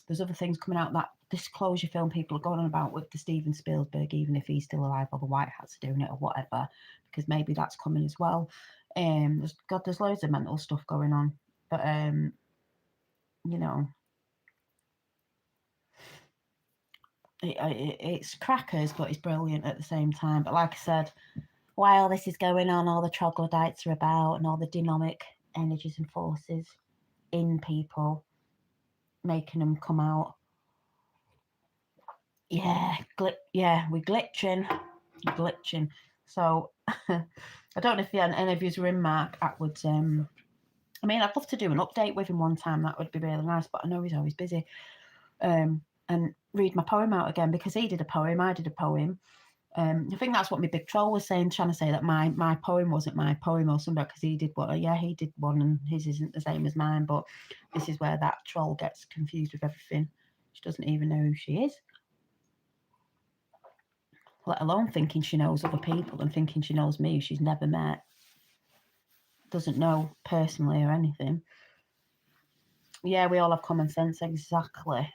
There's other things coming out, that disclosure film people are going on about with the Steven Spielberg, even if he's still alive or the White Hats are doing it or whatever, because maybe that's coming as well. There's loads of mental stuff going on. But, you know, it's crackers, but it's brilliant at the same time. But like I said, while this is going on, all the troglodytes are about and all the dynamic energies and forces in people, making them come out. Yeah, we're glitching. So I don't know if any of you were in Mark Atwood's. I mean, I'd love to do an update with him one time. That would be really nice. But I know he's always busy. And read my poem out again, because he did a poem, I did a poem. I think that's what my big troll was saying, trying to say that my poem wasn't my poem or something, because he did one. Yeah, he did one, and his isn't the same as mine. But this is where that troll gets confused with everything. She doesn't even know who she is, let alone thinking she knows other people and thinking she knows me, who she's never met, doesn't know personally or anything. Yeah, we all have common sense, exactly.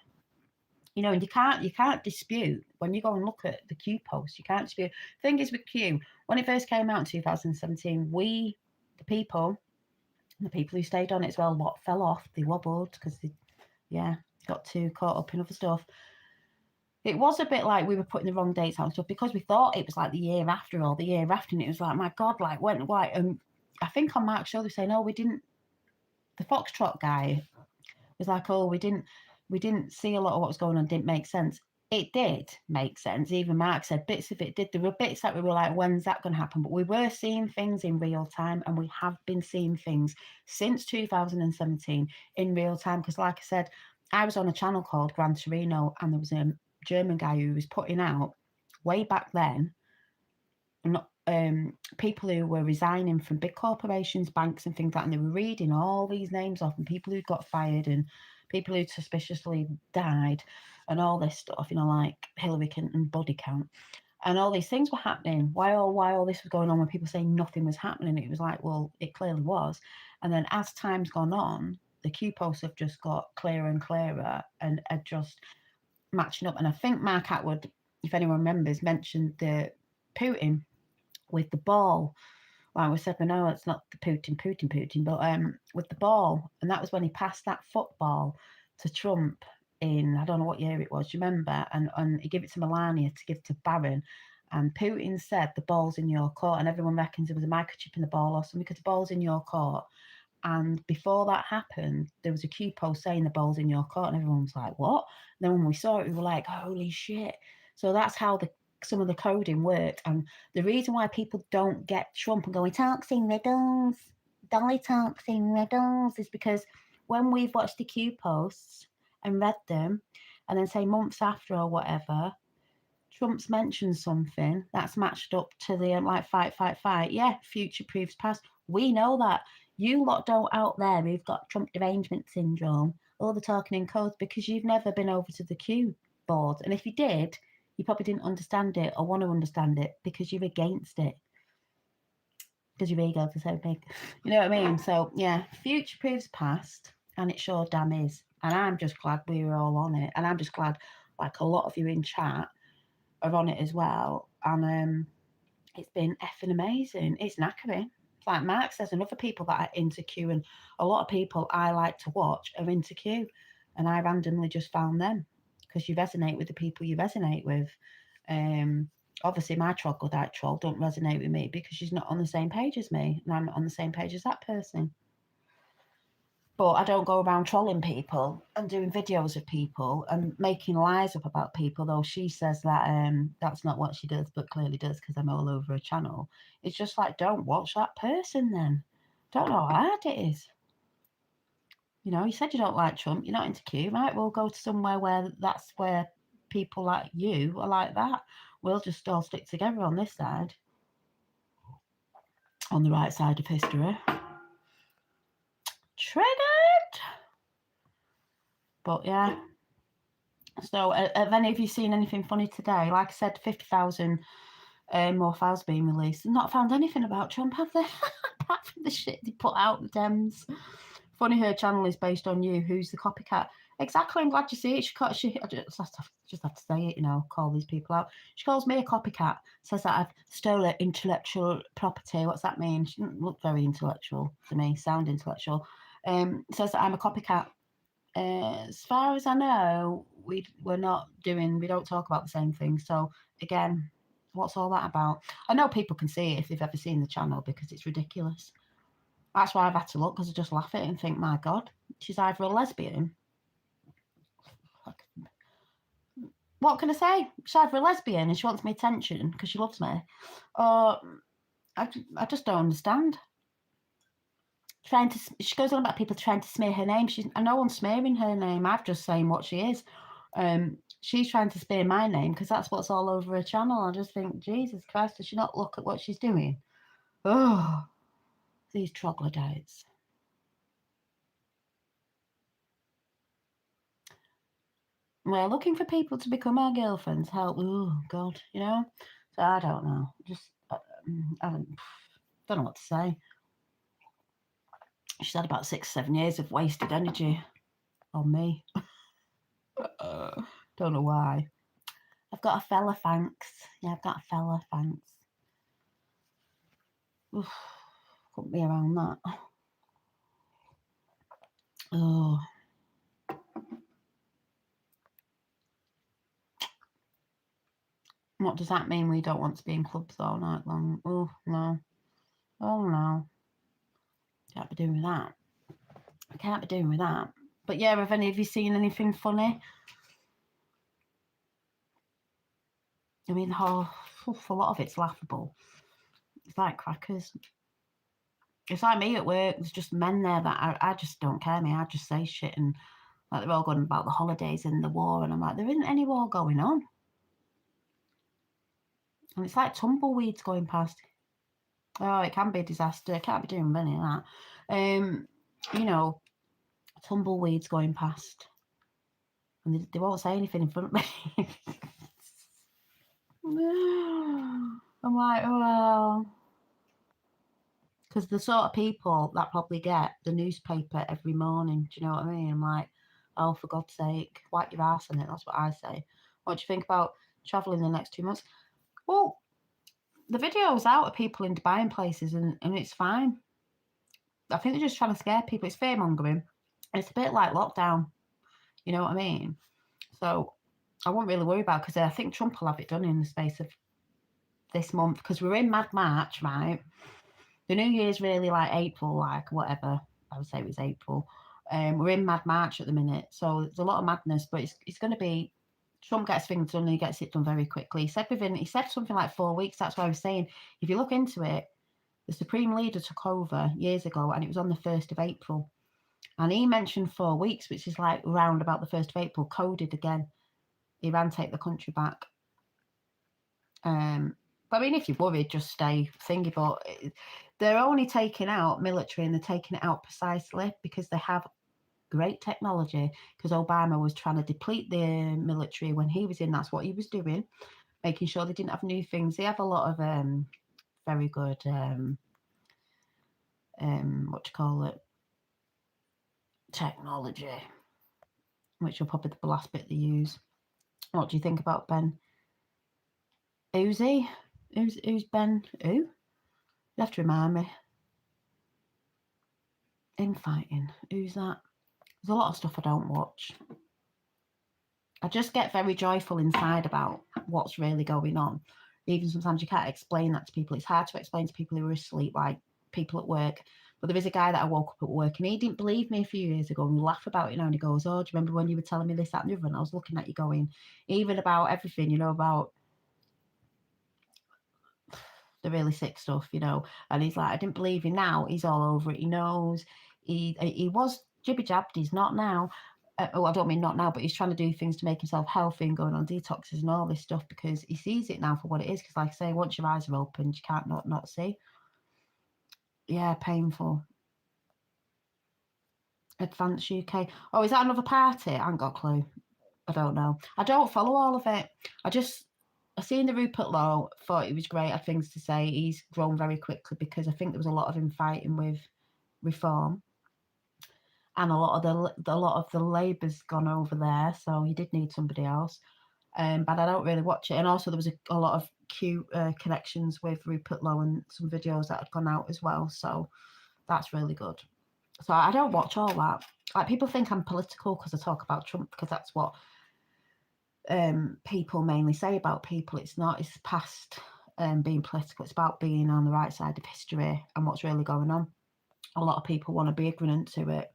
You know, and you can't dispute when you go and look at the Q post. You can't dispute. Thing is with Q, when it first came out in 2017, we, the people who stayed on it as well, what fell off, they wobbled because they, got too caught up in other stuff. It was a bit like we were putting the wrong dates out and stuff, because we thought it was like the year after or the year after, and it was like, my God, like when, like, I think on Mark's show they were saying, oh, we didn't. The Foxtrot guy was like, oh, we didn't see a lot of what was going on, didn't make sense. It did make sense. Even Mark said bits of it did. There were bits that we were like, when's that going to happen? But we were seeing things in real time, and we have been seeing things since 2017 in real time. Because like I said, I was on a channel called Gran Torino, and there was a German guy who was putting out way back then people who were resigning from big corporations, banks and things like that, and they were reading all these names off, and people who got fired and people who suspiciously died and all this stuff, like Hillary Clinton body count. And all these things were happening. Why all this was going on when people saying nothing was happening? It was like, well, it clearly was. And then as time's gone on, the Q posts have just got clearer and clearer and are just matching up. And I think Mark Atwood, if anyone remembers, mentioned the Putin with the ball. Well, we said, no, it's not the Putin, but with the ball. And that was when he passed that football to Trump in, I don't know what year it was, do you remember? And he gave it to Melania to give to Barron. And Putin said, the ball's in your court. And everyone reckons there was a microchip in the ball or something because the ball's in your court. And before that happened, there was a Q post saying the ball's in your court. And everyone was like, what? And then when we saw it, we were like, holy shit. So that's how some of the coding worked. And the reason why people don't get Trump and go, he talks in riddles, Dolly talks in riddles, is because when we've watched the Q posts and read them, and then say months after or whatever, Trump's mentioned something that's matched up to the like fight. Yeah, future proves past. We know that. You lot don't out there who've got Trump derangement syndrome, all the talking in codes, because you've never been over to the Q board. And if you did, you probably didn't understand it or want to understand it because you're against it. Because your egos are so big. You know what I mean? So, yeah, future proves past, and it sure damn is. And I'm just glad we were all on it. And I'm just glad, like, a lot of you in chat are on it as well. And it's been effing amazing. It's knackering. Like Mark says, and other people that are into Q, and a lot of people I like to watch are into Q. And I randomly just found them because you resonate with the people you resonate with. Obviously, my troglodyte troll don't resonate with me because she's not on the same page as me, and I'm not on the same page as that person. But I don't go around trolling people and doing videos of people and making lies up about people, though she says that that's not what she does, but clearly does because I'm all over her channel. It's just like, don't watch that person then. Don't know how hard it is. You said you don't like Trump, you're not into Q, right? We'll go to somewhere where people like you are like that. We'll just all stick together on this side, on the right side of history. Triggered! But yeah. So have any of you seen anything funny today? Like I said, 50,000 more files being released. They've not found anything about Trump, have they? Apart from the shit they put out, the Dems. Funny her channel is based on you. Who's the copycat? Exactly, I'm glad you see it. I just have to say it, call these people out. She calls me a copycat. Says that I've stolen intellectual property. What's that mean? She doesn't look very intellectual to me, sound intellectual. Says that I'm a copycat. As far as I know, we don't talk about the same thing. So again, what's all that about? I know people can see it if they've ever seen the channel because it's ridiculous. That's why I've had to look, because I just laugh at it and think, my God, she's either a lesbian. What can I say? She's either a lesbian and she wants my attention because she loves me, or I just don't understand. She goes on about people trying to smear her name. No one's smearing her name. I'm just saying what she is. She's trying to smear my name because that's what's all over her channel. I just think, Jesus Christ, does she not look at what she's doing? Oh, these troglodytes. We're looking for people to become our girlfriends. Help. Oh, God, So I don't know. Just, I don't know what to say. She's had about 6-7 years of wasted energy on me. Don't know why. I've got a fella, thanks. Yeah, I've got a fella, thanks. Oof, couldn't be around that. Oh. What does that mean? We don't want to be in clubs all night long? Oh, no. Oh, no. Can't be doing with that. I can't be doing with that. But yeah, have any of you seen anything funny? I mean, a lot of it's laughable. It's like crackers. It's like me at work. There's just men there that I just don't care, me. I just say shit, and like they're all going about the holidays and the war, and I'm like, there isn't any war going on. And it's like tumbleweeds going past. Oh, it can be a disaster. I can't be doing any of that. You know, tumbleweeds going past. And they won't say anything in front of me. I'm like, well, because the sort of people that probably get the newspaper every morning, do you know what I mean? I'm like, oh, for God's sake, wipe your ass on it. That's what I say. What do you think about travelling the next 2 months? Well, the video's out of people in Dubai and places, and it's fine. I think they're just trying to scare people. It's fear mongering. It's a bit like lockdown. You know what I mean? So I won't really worry about it, because I think Trump will have it done in the space of this month, because we're in Mad March, right? The New Year's really like April, like whatever. I would say it was April. We're in Mad March at the minute, so there's a lot of madness, but it's going to be. Trump gets things done and he gets it done very quickly. He said something like 4 weeks. That's why I was saying, if you look into it, the Supreme Leader took over years ago, and it was on the 1st of April. And he mentioned 4 weeks, which is like round about the 1st of April, coded again. Iran take the country back. But I mean, if you're worried, just stay thingy. But they're only taking out military, and they're taking it out precisely because they have great technology. Because Obama was trying to deplete the military when he was in. That's what he was doing, making sure they didn't have new things. They have a lot of very good what do you call it, technology, which will probably be the last bit they use. What do you think about Ben Uzi? Who's Ben? Who? You have to remind me. Infighting. Who's that? There's a lot of stuff I don't watch. I just get very joyful inside about what's really going on. Even sometimes you can't explain that to people. It's hard to explain to people who are asleep, like people at work. But there is a guy that I woke up at work, and he didn't believe me a few years ago, and we laugh about it now. And he goes, "Oh, do you remember when you were telling me this, that, and the other?" And I was looking at you going, even about everything, you know, about the really sick stuff, you know. And he's like, "I didn't believe you." Now he's all over it. He knows. He was jibby jabbed. He's not now. I don't mean not now, but he's trying to do things to make himself healthy and going on detoxes and all this stuff, because he sees it now for what it is. Because, like I say, once your eyes are opened, you can't not see. Yeah, painful. Advance UK. Oh, is that another party? I haven't got a clue. I don't know. I don't follow all of it. I seen the Rupert Lowe, thought he was great, had things to say. He's grown very quickly, because I think there was a lot of infighting with Reform, and a lot of the Labour's gone over there, so he did need somebody else. But I don't really watch it. And also there was a lot of cute connections with Rupert Lowe, and some videos that had gone out as well. So that's really good. So I don't watch all that. Like, people think I'm political because I talk about Trump, because that's what people mainly say about people. It's not. It's past being political. It's about being on the right side of history and what's really going on. A lot of people want to be ignorant to it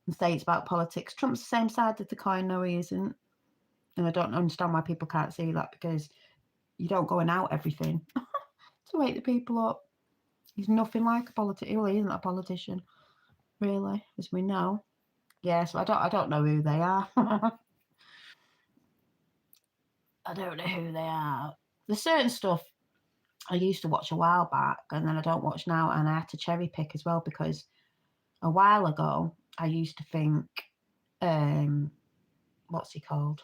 and say it's about politics. Trump's the same side of the coin. No, he isn't. And I don't understand why people can't see that, because you don't go and out everything to wake the people up. He's nothing like a politician. Well, he isn't a politician, really, as we know. Yeah, so I don't know who they are. I don't know who they are. There's certain stuff I used to watch a while back, and then I don't watch now, and I had to cherry pick as well, because a while ago I used to think, what's he called?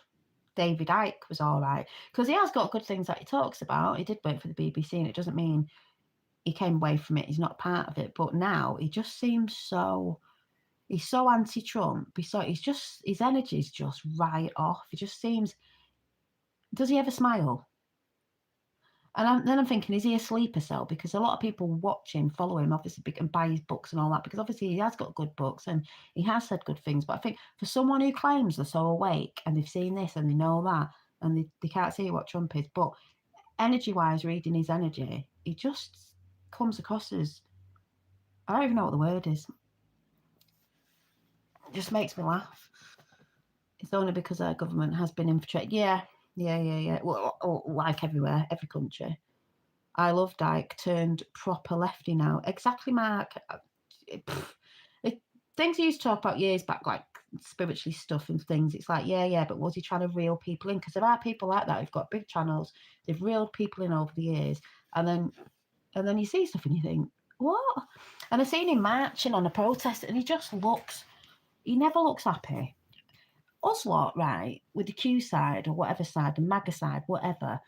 David Icke was all right, because he has got good things that he talks about. He did work for the BBC, and it doesn't mean he came away from it. He's not part of it. But now he just seems he's so anti-Trump. His energy's just right off. He just seems. Does he ever smile? And then I'm thinking, is he a sleeper cell? Because a lot of people watch him, follow him, obviously, and buy his books and all that, because obviously he has got good books and he has said good things. But I think for someone who claims they're so awake and they've seen this and they know that, and they can't see what Trump is, but energy-wise, reading his energy, he just comes across as, I don't even know what the word is. It just makes me laugh. It's only because our government has been infiltrated. Yeah. Well, like everywhere, every country. I love Dyke, turned proper lefty now. Exactly, Mark. Things he used to talk about years back, like spiritually stuff and things, it's like, yeah, but was he trying to reel people in? Because there are people like that who've got big channels, they've reeled people in over the years, and then you see stuff and you think, what? And I've seen him marching on a protest, and he never looks happy. Us lot, right, with the Q side or whatever side, the MAGA side, whatever,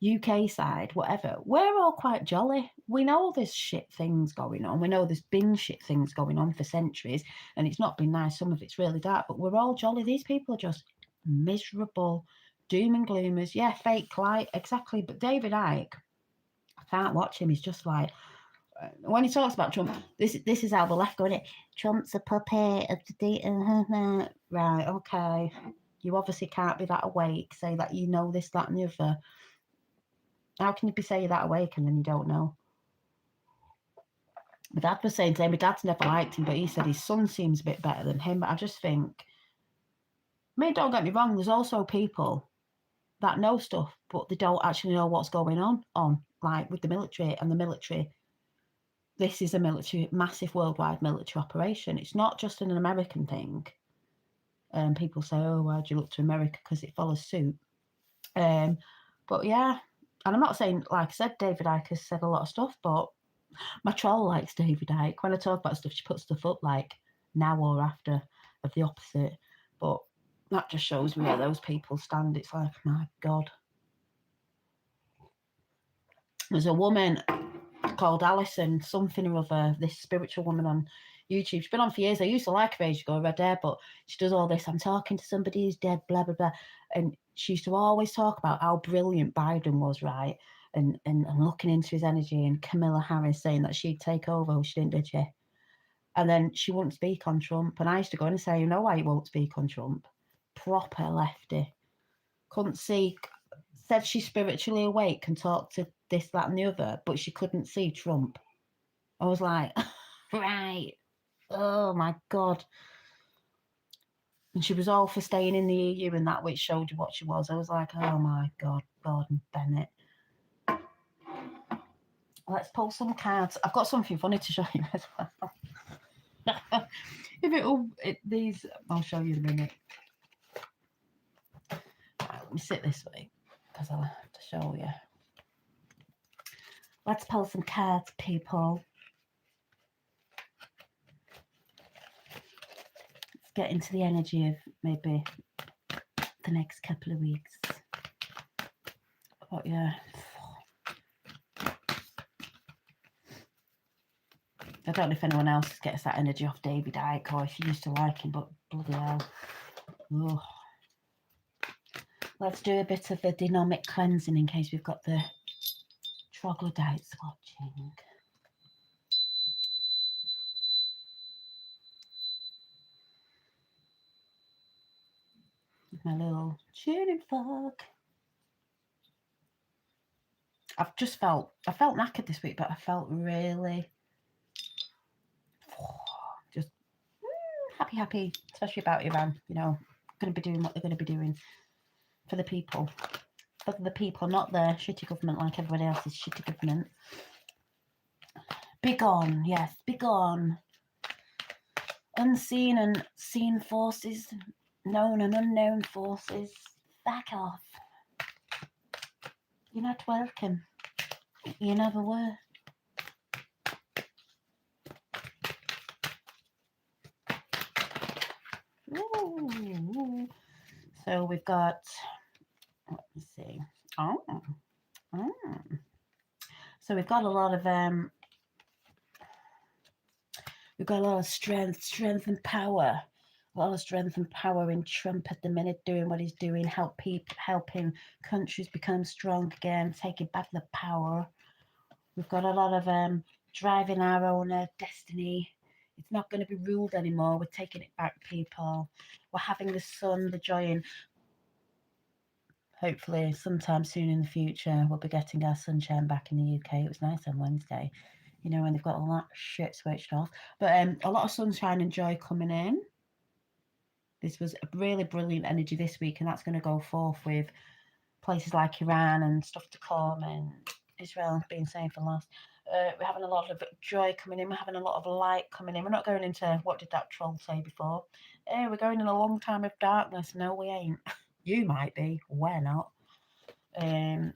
UK side, whatever, we're all quite jolly. We know there's shit things going on. We know there's been shit things going on for centuries, and it's not been nice. Some of it's really dark, but we're all jolly. These people are just miserable, doom and gloomers. Yeah, fake light, exactly. But David Icke, I can't watch him. He's just like, when he talks about Trump, this is how the left going, Trump's a puppet of the right, okay. You obviously can't be that awake, say that you know this, that, and the other. How can you be saying that awake and then you don't know? My dad was saying today, my dad's never liked him, but he said his son seems a bit better than him. But I just think, I mean, don't get me wrong, there's also people that know stuff, but they don't actually know what's going on, like with the military. And the military, this is a massive worldwide military operation. It's not just an American thing. People say, oh, why'd you look to America? Because it follows suit. But yeah, and I'm not saying, like I said, David Icke has said a lot of stuff, but my troll likes David Icke. When I talk about stuff, she puts stuff up like now or after of the opposite. But that just shows me where those people stand. It's like, my God. There's a woman called Alison something or other, this spiritual woman on YouTube. She's been on for years. I used to like her ages ago, Red Hair, but she does all this. I'm talking to somebody who's dead, blah, blah, blah. And she used to always talk about how brilliant Biden was, right? And looking into his energy, and Kamala Harris saying that she'd take over. Well, she didn't, did she? And then she wouldn't speak on Trump. And I used to go in and say, you know why you won't speak on Trump? Proper lefty. Couldn't see, said she's spiritually awake and talk to this, that, and the other, but she couldn't see Trump. I was like, right. Oh my God. And she was all for staying in the EU and that, which showed you what she was. I was like, oh my God, Gordon Bennett. Let's pull some cards. I've got something funny to show you as well. These, I'll show you in a minute. Right, let me sit this way because I'll have to show you. Let's pull some cards, people. Let's get into the energy of maybe the next couple of weeks. But yeah. I don't know if anyone else gets that energy off David Icke or if you used to like him, but bloody hell. Ugh. Let's do a bit of a dynamic cleansing in case we've got the troglodytes watching. With my little tuning fork. I felt knackered this week, but I felt really just happy, especially about Iran, you know, going to be doing what they're going to be doing for the people. For the people, not the shitty government like everybody else's shitty government. Begone, yes, begone. Unseen and seen forces, known and unknown forces, back off. You're not welcome. You never were. Ooh. So we've got, let me see. So we've got a lot of strength and power. A lot of strength and power in Trump at the minute, doing what he's doing, helping countries become strong again, taking back the power. We've got a lot of driving our own destiny. It's not going to be ruled anymore. We're taking it back, people. We're having the sun, the joy, and hopefully sometime soon in the future we'll be getting our sunshine back in the UK. It was nice on Wednesday, you know, when they've got all that shit switched off. But a lot of sunshine and joy coming in. This was a really brilliant energy this week, and that's going to go forth with places like Iran and stuff to come, and Israel being safe and last. We're having a lot of joy coming in. We're having a lot of light coming in. We're not going into, what did that troll say before? We're going in a long time of darkness. No, we ain't. You might be. We're not. The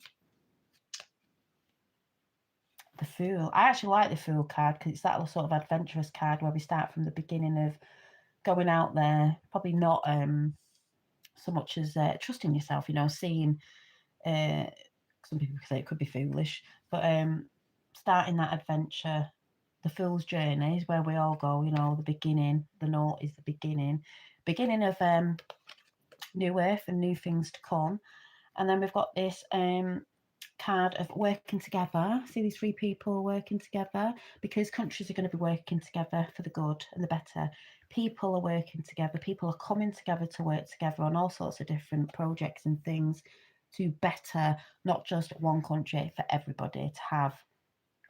Fool. I actually like the Fool card because it's that sort of adventurous card where we start from the beginning of going out there. Probably not so much as trusting yourself, seeing some people say it could be foolish, but starting that adventure, the Fool's Journey is where we all go, the beginning, the note is the beginning of new earth and new things to come. And then we've got this card of working together. See these three people working together because countries are going to be working together for the good and the better. People are working together. People are coming together to work together on all sorts of different projects and things to better not just one country, for everybody to have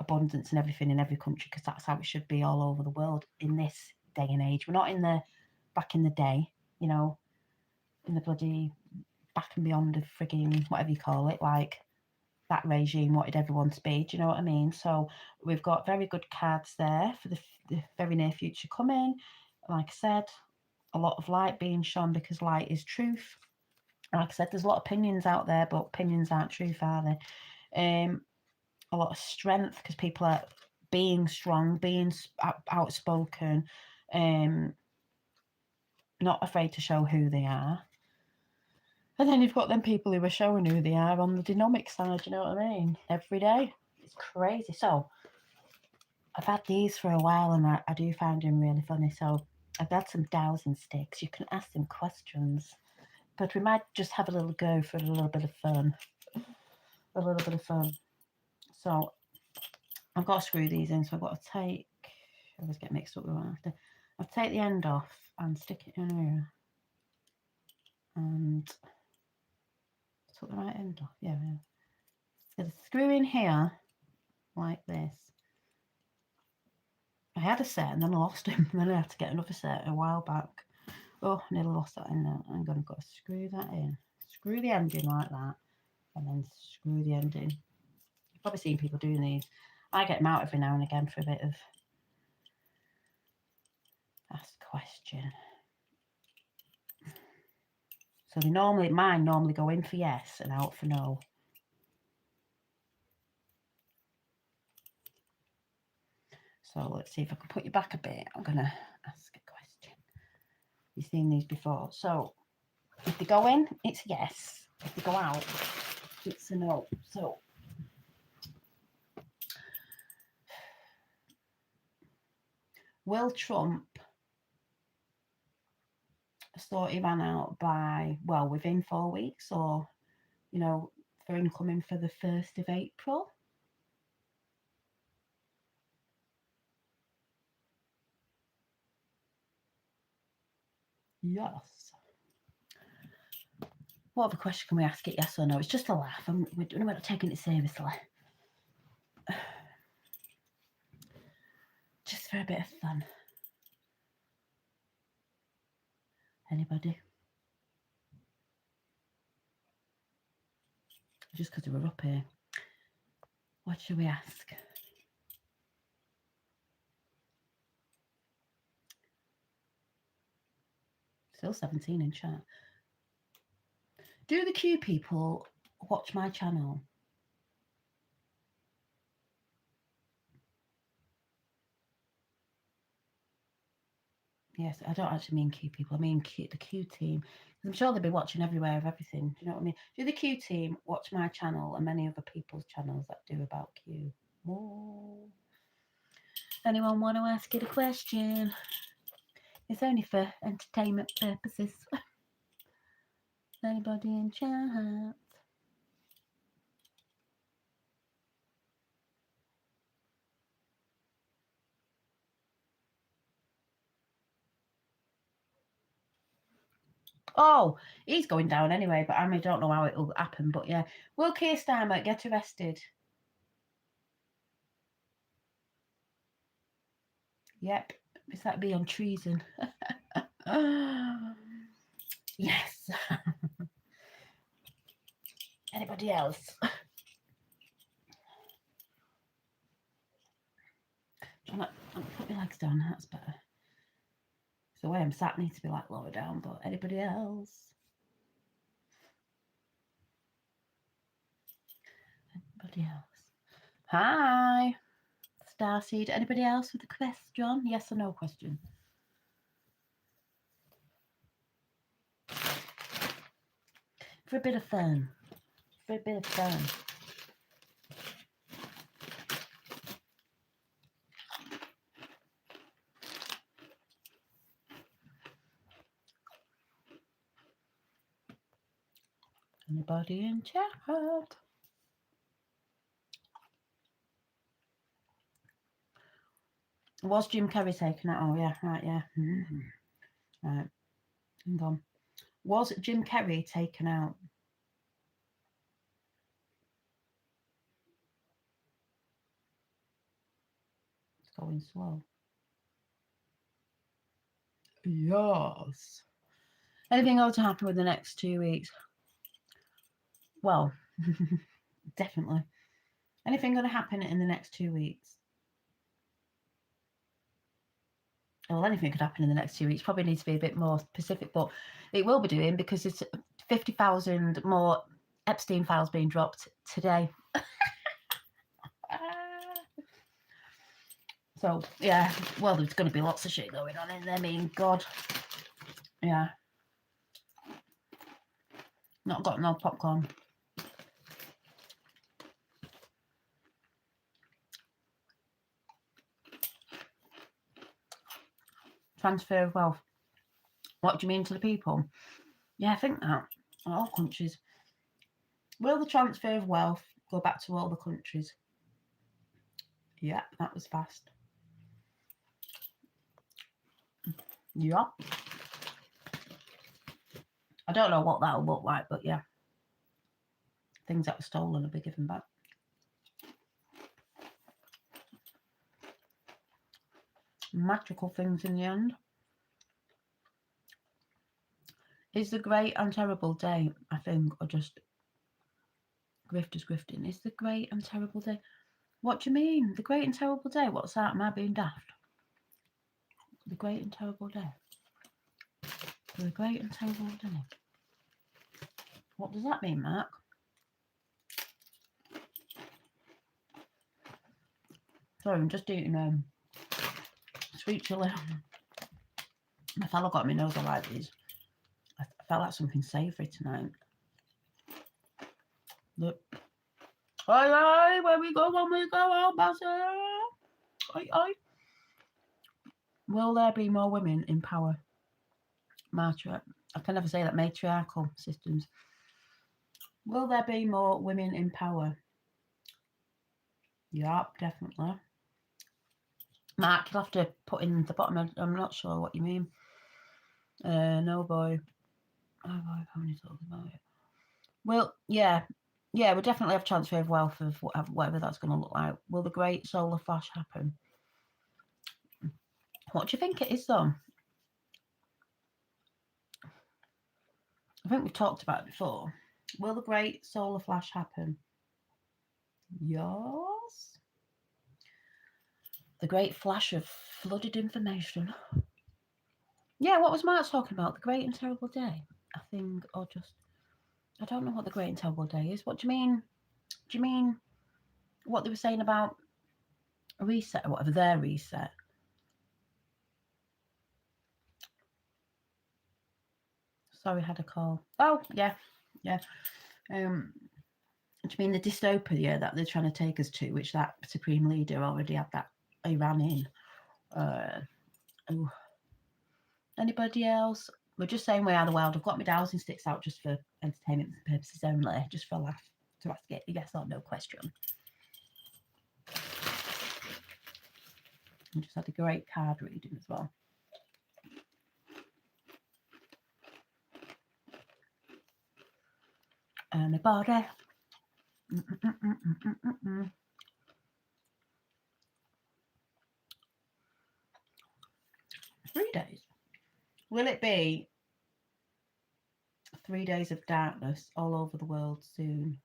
abundance and everything in every country, because that's how it should be all over the world in this day and age. We're not in the back in the day, in the bloody back and beyond of frigging whatever you call it, like that regime wanted everyone to be. Do you know what I mean? So we've got very good cards there for the very near future coming. Like I said, a lot of light being shone because light is truth. Like I said, there's a lot of opinions out there, but opinions aren't truth, are they? A lot of strength because people are being strong, being outspoken, not afraid to show who they are. And then you've got them people who are showing who they are on the dynamic side, you know what I mean? Every day. It's crazy. So I've had these for a while and I do find them really funny. So I've had some dowsing sticks. You can ask them questions. But we might just have a little go for a little bit of fun. A little bit of fun. So I've got to screw these in. So I've got to take... I always get mixed up with one after. I'll take the end off and stick it in here. And... took the right end off. Yeah. So the screw in here like this. I had a set and then I lost him. And then I had to get another set a while back. Oh, I nearly lost that in there. I'm going to go screw that in. Screw the end in like that. And then screw the end in. You've probably seen people doing these. I get them out every now and again for a bit of ask question. So mine normally go in for yes and out for no. So let's see if I can put you back a bit. I'm going to ask a question. You've seen these before. So if they go in, it's yes. If they go out, it's a no. So will Trump sort Iran out by, within 4 weeks or, for incoming for the 1st of April? Yes. What other question can we ask it, yes or no? It's just a laugh. We're not taking it seriously. Just for a bit of fun. Anybody? Just because we're up here. What should we ask? Still 17 in chat. Do the Q people watch my channel? Yes, I don't actually mean Q people. I mean the Q team. I'm sure they'll be watching everywhere of everything. Do you know what I mean? Do the Q team watch my channel and many other people's channels that do about Q? Oh. Anyone want to ask it a question? It's only for entertainment purposes. Anybody in chat? Oh, he's going down anyway, but I don't know how it will happen. But yeah, will Keir Starmer get arrested? Yep, is that be on treason? Yes. Anybody else? I'll put my legs down. That's better. So the way I'm sat needs to be like lower down. But anybody else? Anybody else? Hi, Starseed. Anybody else with a question? Yes or no question? For a bit of fun. For a bit of fun. Anybody in chat? Was Jim Carrey taken out? Oh, yeah, right, yeah. Right, hang on. Was Jim Carrey taken out? It's going slow. Yes. Anything going to happen in the next 2 weeks? Well, definitely. Anything going to happen in the next 2 weeks? Well, anything could happen in the next 2 weeks. Probably needs to be a bit more specific, but it will be doing because it's 50,000 more Epstein files being dropped today. So, yeah, well, there's going to be lots of shit going on in there. I mean, God. Yeah. Not got no popcorn. Transfer of wealth. What do you mean to the people? Yeah, I think that. All countries. Will the transfer of wealth go back to all the countries? Yeah, that was fast. Yeah. I don't know what that'll look like, but yeah. Things that were stolen will be given back. Magical things in the end. Is the great and terrible day, I think, or just grifters grifting? Is the great and terrible day? What do you mean? The great and terrible day? What's that? Am I being daft? The great and terrible day. The great and terrible day. What does that mean, Mark? Sorry, I'm just eating sweet chili. My fellow got me nose. I like these. I felt like something savoury tonight. Look. Oi, where we go when we go out, Basil? Oi. Will there be more women in power? I can never say that. Matriarchal systems. Will there be more women in power? Yep, definitely. Mark, you'll have to put in the bottom. I'm not sure what you mean. No boy. Oh boy, how many talking about it? Well, yeah, we'll definitely have transfer of wealth of whatever that's going to look like. Will the great solar flash happen? What do you think it is, though? I think we've talked about it before. Will the great solar flash happen? Yes. The great flash of flooded information. Yeah, what was Mark talking about? The great and terrible day, I think, or just... I don't know what the great and terrible day is. What do you mean? Do you mean what they were saying about a reset or whatever, their reset? Sorry, had a call. Oh, yeah. Do you mean the dystopia that they're trying to take us to, which that supreme leader already had that Iran in? Anybody else? We're just saying way out of the wild. I've got my dowsing sticks out just for entertainment purposes only, just for a laugh, to ask it a yes or no question. I just had a great card reading as well. Anybody? 3 days. Will it be 3 days of darkness all over the world soon?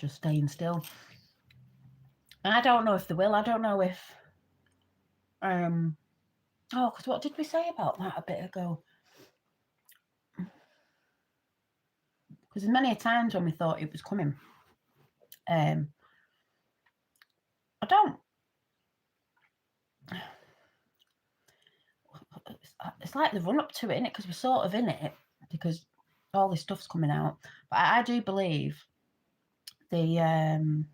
just staying still. And I don't know if they will. I don't know if because what did we say about that a bit ago? Because there's many times when we thought it was coming. I don't. It's like the run up to it, innit? Because we're sort of in it because all this stuff's coming out. But I do believe well,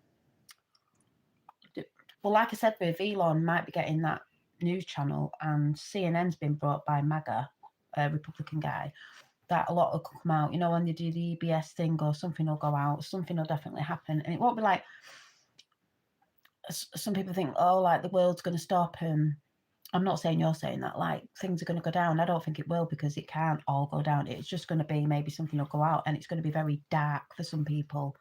like I said, with Elon might be getting that news channel, and CNN's been brought by MAGA, a Republican guy. That a lot will come out, you know, when they do the EBS thing, or something will go out, something will definitely happen, and it won't be like some people think, oh, like the world's going to stop. And I'm not saying you're saying that, like things are going to go down. I don't think it will, because it can't all go down. It's just going to be maybe something will go out, and it's going to be very dark for some people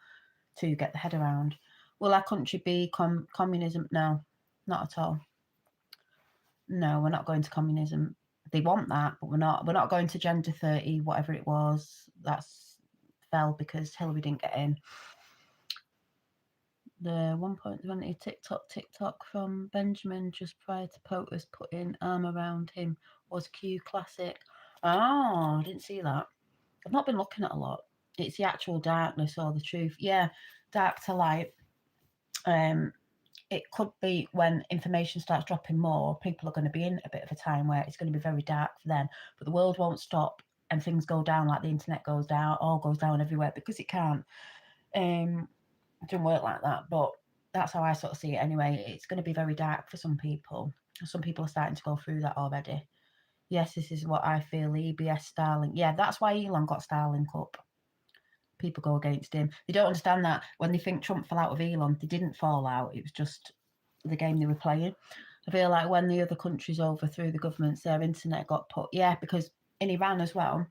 to get the head around. Will our country be communism? No, not at all. No, we're not going to communism. They want that, but we're not going to Gender 30, whatever it was. That's fell because Hillary didn't get in. The 1.20 TikTok from Benjamin just prior to POTUS putting arm around him was Q classic. Oh, I didn't see that. I've not been looking at a lot. It's the actual darkness or the truth. Yeah, dark to light. It could be when information starts dropping more, people are going to be in a bit of a time where it's going to be very dark for them. But the world won't stop and things go down, like the internet goes down, all goes down everywhere, because it can't. It doesn't work like that. But that's how I sort of see it anyway. It's going to be very dark for some people. Some people are starting to go through that already. Yes, this is what I feel. EBS Starlink. Yeah, that's why Elon got Starlink up. People go against him. They don't understand that when they think Trump fell out with Elon, they didn't fall out. It was just the game they were playing. I feel like when the other countries overthrew the governments, their internet got put. Yeah, because in Iran as well,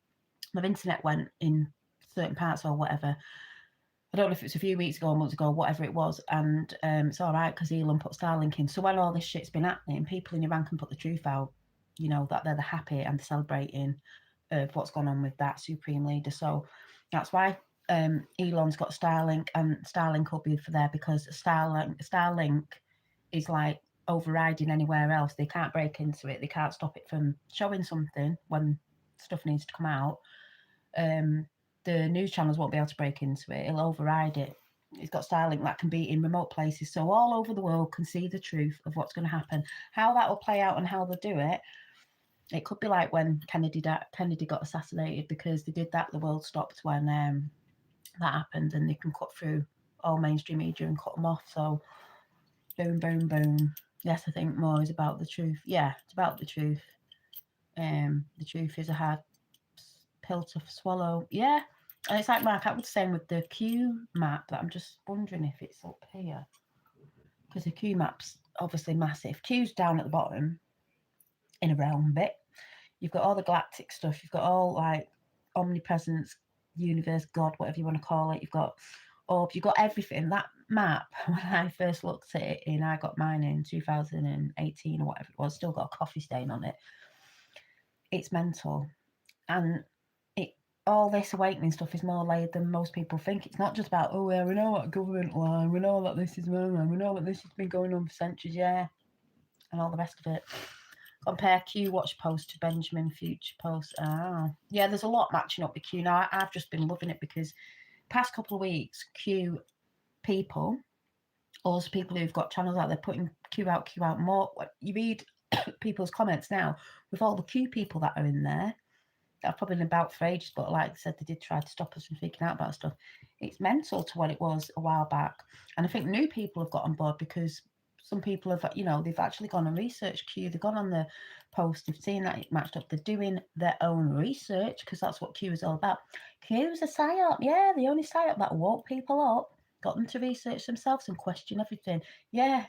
their internet went in certain parts or whatever. I don't know if it's a few weeks ago or months ago, whatever it was, and it's all right because Elon put Starlink in. So when all this shit's been happening, people in Iran can put the truth out, you know, that they're the happy and celebrating of what's gone on with that supreme leader. So that's why Elon's got Starlink, and Starlink will be for there because Starlink is like overriding anywhere else. They can't break into it. They can't stop it from showing something when stuff needs to come out. The news channels won't be able to break into it. It'll override it. It's got Starlink that can be in remote places, so all over the world can see the truth of what's going to happen. How that will play out and how they'll do it, it could be like when Kennedy got assassinated, because they did that. The world stopped when that happened, and they can cut through all mainstream media and cut them off. So boom, boom, boom. Yes, I think more is about the truth. Yeah, it's about the truth. The truth is a hard pill to swallow. Yeah. And it's like Mark Atwood saying with the Q map, that I'm just wondering if it's up here. Because the Q map's obviously massive. Q's down at the bottom in a realm bit. You've got all the galactic stuff. You've got all like omnipresence, universe, God, whatever you want to call it. You've got orbs. You've got everything. That map, when I first looked at it, and I got mine in 2018 or whatever it was, still got a coffee stain on it. It's mental. And all this awakening stuff is more layered than most people think. It's not just about, oh, yeah, we know what government lie, we know that this is wrong, we know that this has been going on for centuries, yeah, and all the rest of it. Compare Q watch post to Benjamin Future post. Yeah, there's a lot matching up with Q. Now, I've just been loving it because past couple of weeks, Q people, all those people who've got channels out there putting Q out more. You read people's comments now with all the Q people that are in there. I've probably been about for ages, but like I said, they did try to stop us from speaking out about stuff. It's mental to what it was a while back. And I think new people have got on board because some people have, you know, they've actually gone and researched Q. They've gone on the post, they've seen that it matched up. They're doing their own research because that's what Q is all about. Q is a psyop. Yeah, the only psyop that woke people up, got them to research themselves and question everything. Yeah.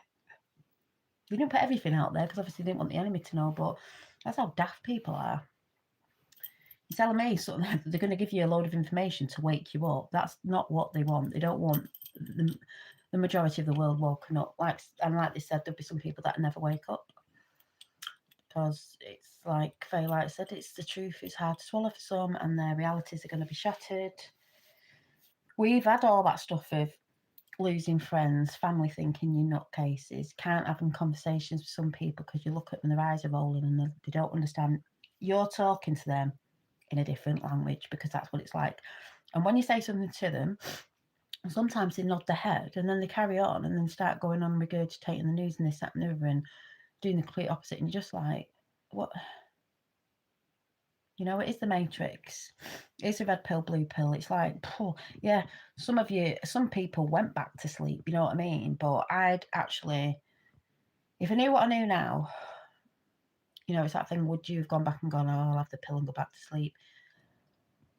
We didn't put everything out there because obviously they didn't want the enemy to know, but that's how daft people are. You're telling me something, they're going to give you a load of information to wake you up. That's not what they want. They don't want the majority of the world woken up. Like they said, there'll be some people that never wake up. Because it's like Faye said, it's the truth. It's hard to swallow for some, and their realities are going to be shattered. We've had all that stuff of losing friends, family thinking you're nutcases, can't having conversations with some people because you look at them, their eyes are rolling and they don't understand. You're talking to them in a different language because that's what it's like. And when you say something to them, sometimes they nod their head and then they carry on and then start going on regurgitating the news and this, that, and the other and doing the complete opposite. And you're just like, what? You know, it is the Matrix. It's a red pill, blue pill. It's like, yeah, some people went back to sleep, you know what I mean? But I'd actually, if I knew what I knew now, you know, it's that thing, would you have gone back and gone, oh, I'll have the pill and go back to sleep?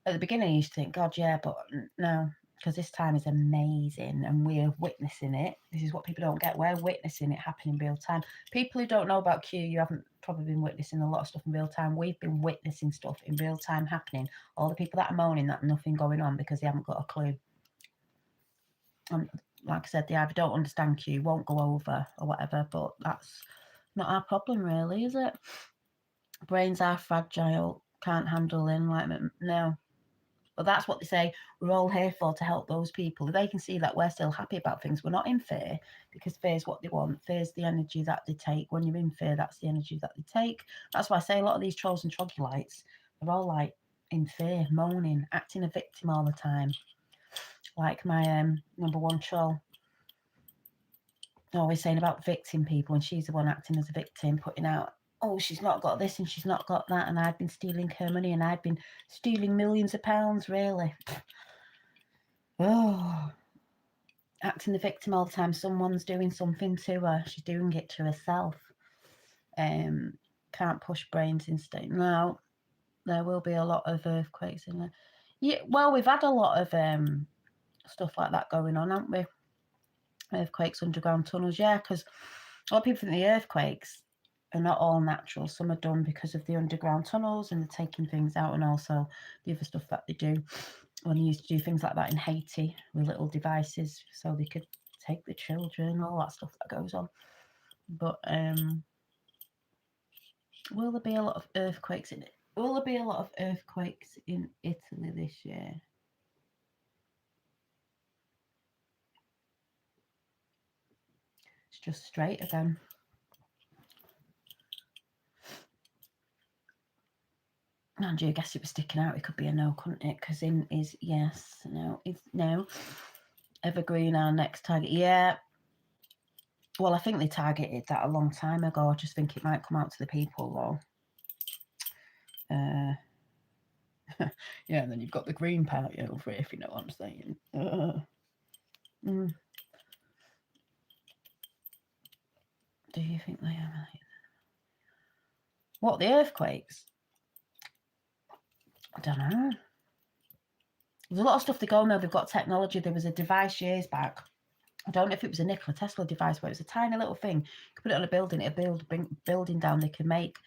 At the beginning, I used to think, God, yeah, but no, because this time is amazing and we're witnessing it. This is what people don't get. We're witnessing it happen in real time. People who don't know about Q, you haven't probably been witnessing a lot of stuff in real time. We've been witnessing stuff in real time happening. All the people that are moaning that nothing going on because they haven't got a clue. Like I said, they either don't understand Q, won't go over or whatever, but that's not our problem really, is it? Brains are fragile, can't handle enlightenment. No. But that's what they say we're all here for, to help those people. They can see that we're still happy about things. We're not in fear, because fear is what they want. Fear is the energy that they take. When you're in fear, that's the energy that they take. That's why I say a lot of these trolls and troglodytes, they're all like in fear, moaning, acting a victim all the time. Like my number one troll, always saying about victim people, and she's the one acting as a victim, putting out, oh, she's not got this and she's not got that, and I've been stealing her money and I've been stealing millions of pounds, really. Oh, acting the victim all the time. Someone's doing something to her. She's doing it to herself. Can't push brains instead. No, there will be a lot of earthquakes in there. Yeah, well, we've had a lot of stuff like that going on, haven't we? Earthquakes, underground tunnels, yeah, because a lot of people think the earthquakes are not all natural. Some are done because of the underground tunnels and they're taking things out, and also the other stuff that they do. When they used to do things like that in Haiti with little devices so they could take the children, all that stuff that goes on. But will there be a lot of earthquakes in it? Will there be a lot of earthquakes in Italy this year? It's just straight again. And I guess it was sticking out. It could be a no, couldn't it? Because in is yes, no, it's no. Evergreen, our next target. Yeah. Well, I think they targeted that a long time ago. I just think it might come out to the people, though. Yeah, and then you've got the Green Party over it, if you know what I'm saying. Do you think they are? What, the earthquakes? I don't know. There's a lot of stuff they go on there. They've got technology. There was a device years back. I don't know if it was a Nikola Tesla device where it was a tiny little thing. You could put it on a building, it'll build building down. They can make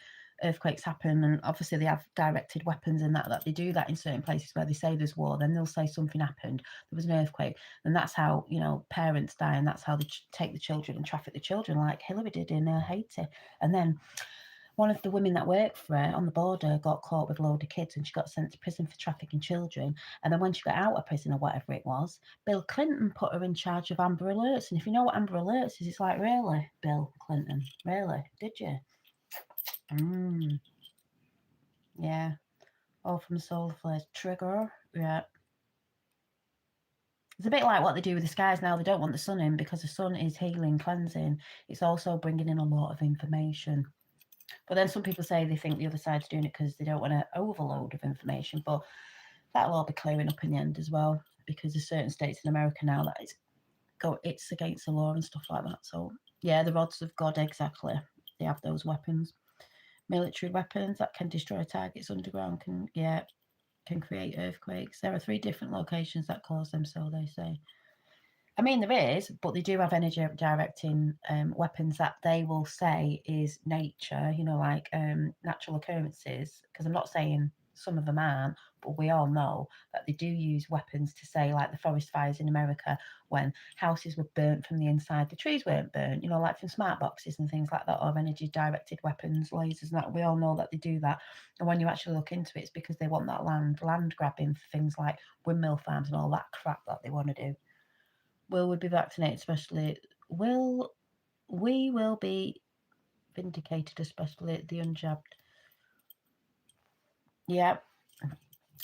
earthquakes happen, and obviously they have directed weapons and that they do that in certain places where they say there's war. Then they'll say something happened, there was an earthquake, and that's how, you know, parents die, and that's how they take the children and traffic the children, like Hillary did in Haiti. And then one of the women that worked for her on the border got caught with a load of kids and she got sent to prison for trafficking children. And then when she got out of prison or whatever it was, Bill Clinton put her in charge of Amber Alerts. And if you know what Amber Alerts is, it's like, really, Bill Clinton? Really? Did you? Yeah. All from solar flares. Trigger. Yeah. It's a bit like what they do with the skies now. They don't want the sun in because the sun is healing, cleansing. It's also bringing in a lot of information. But then some people say they think the other side's doing it because they don't want an overload of information. But that'll all be clearing up in the end as well, because there's certain states in America now that it's against the law and stuff like that. So yeah, the rods of God, exactly. They have those weapons, military weapons that can destroy targets underground. Can create earthquakes. There are 3 different locations that cause them, so they say. I mean, there is, but they do have energy directing weapons that they will say is nature, you know, like natural occurrences. Because I'm not saying some of them aren't, but we all know that they do use weapons to say, like the forest fires in America, when houses were burnt from the inside, the trees weren't burnt, you know, like from smart boxes and things like that, or energy directed weapons, lasers, and that. We all know that they do that. And when you actually look into it, it's because they want that land grabbing for things like windmill farms and all that crap that they want to do. Will we be vaccinated, especially? We will be vindicated, especially the unjabbed. Yeah.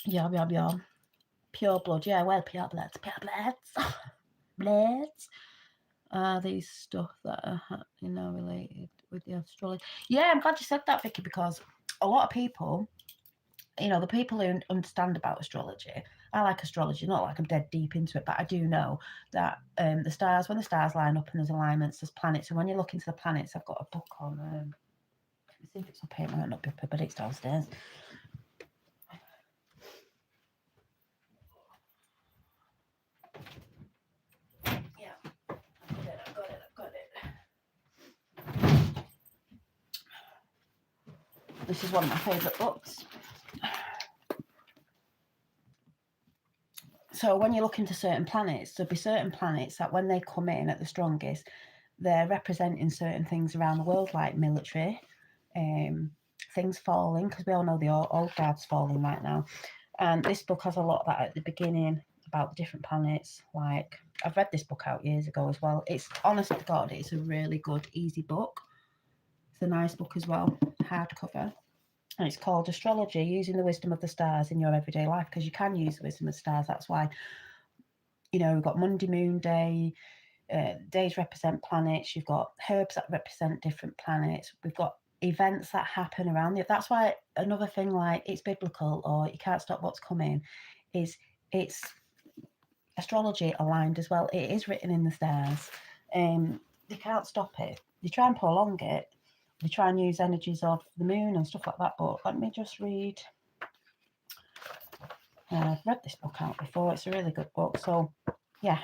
Yeah. Pure blood. Yeah, well, pure bloods. Bloods. These stuff that are, related with the astrology. Yeah, I'm glad you said that, Vicky, because a lot of people, the people who understand about astrology, I like astrology, not like I'm dead deep into it, but I do know that when the stars line up and there's alignments, there's planets, and when you look into the planets, I've got a book on, let me see if it's up here, it might not be up here, but it's downstairs. Yeah, I've got it. This is one of my favourite books. So when you look into certain planets, there'll be certain planets that when they come in at the strongest, they're representing certain things around the world, like military, things falling, because we all know the old guard's falling right now. And this book has a lot of that at the beginning about the different planets. Like, I've read this book out years ago as well. It's, honest to God, it's a really good, easy book. It's a nice book as well, hardcover. And it's called Astrology, Using the Wisdom of the Stars in Your Everyday Life, because you can use the wisdom of the stars. That's why, we've got Monday Moon Day, days represent planets. You've got herbs that represent different planets. We've got events that happen around you. That's why another thing, like, it's biblical or you can't stop what's coming, is it's astrology aligned as well. It is written in the stars. They can't stop it. They try and prolong it. They try and use energies of the moon and stuff like that. But let me just read. I've read this book out before. It's a really good book. So, yeah,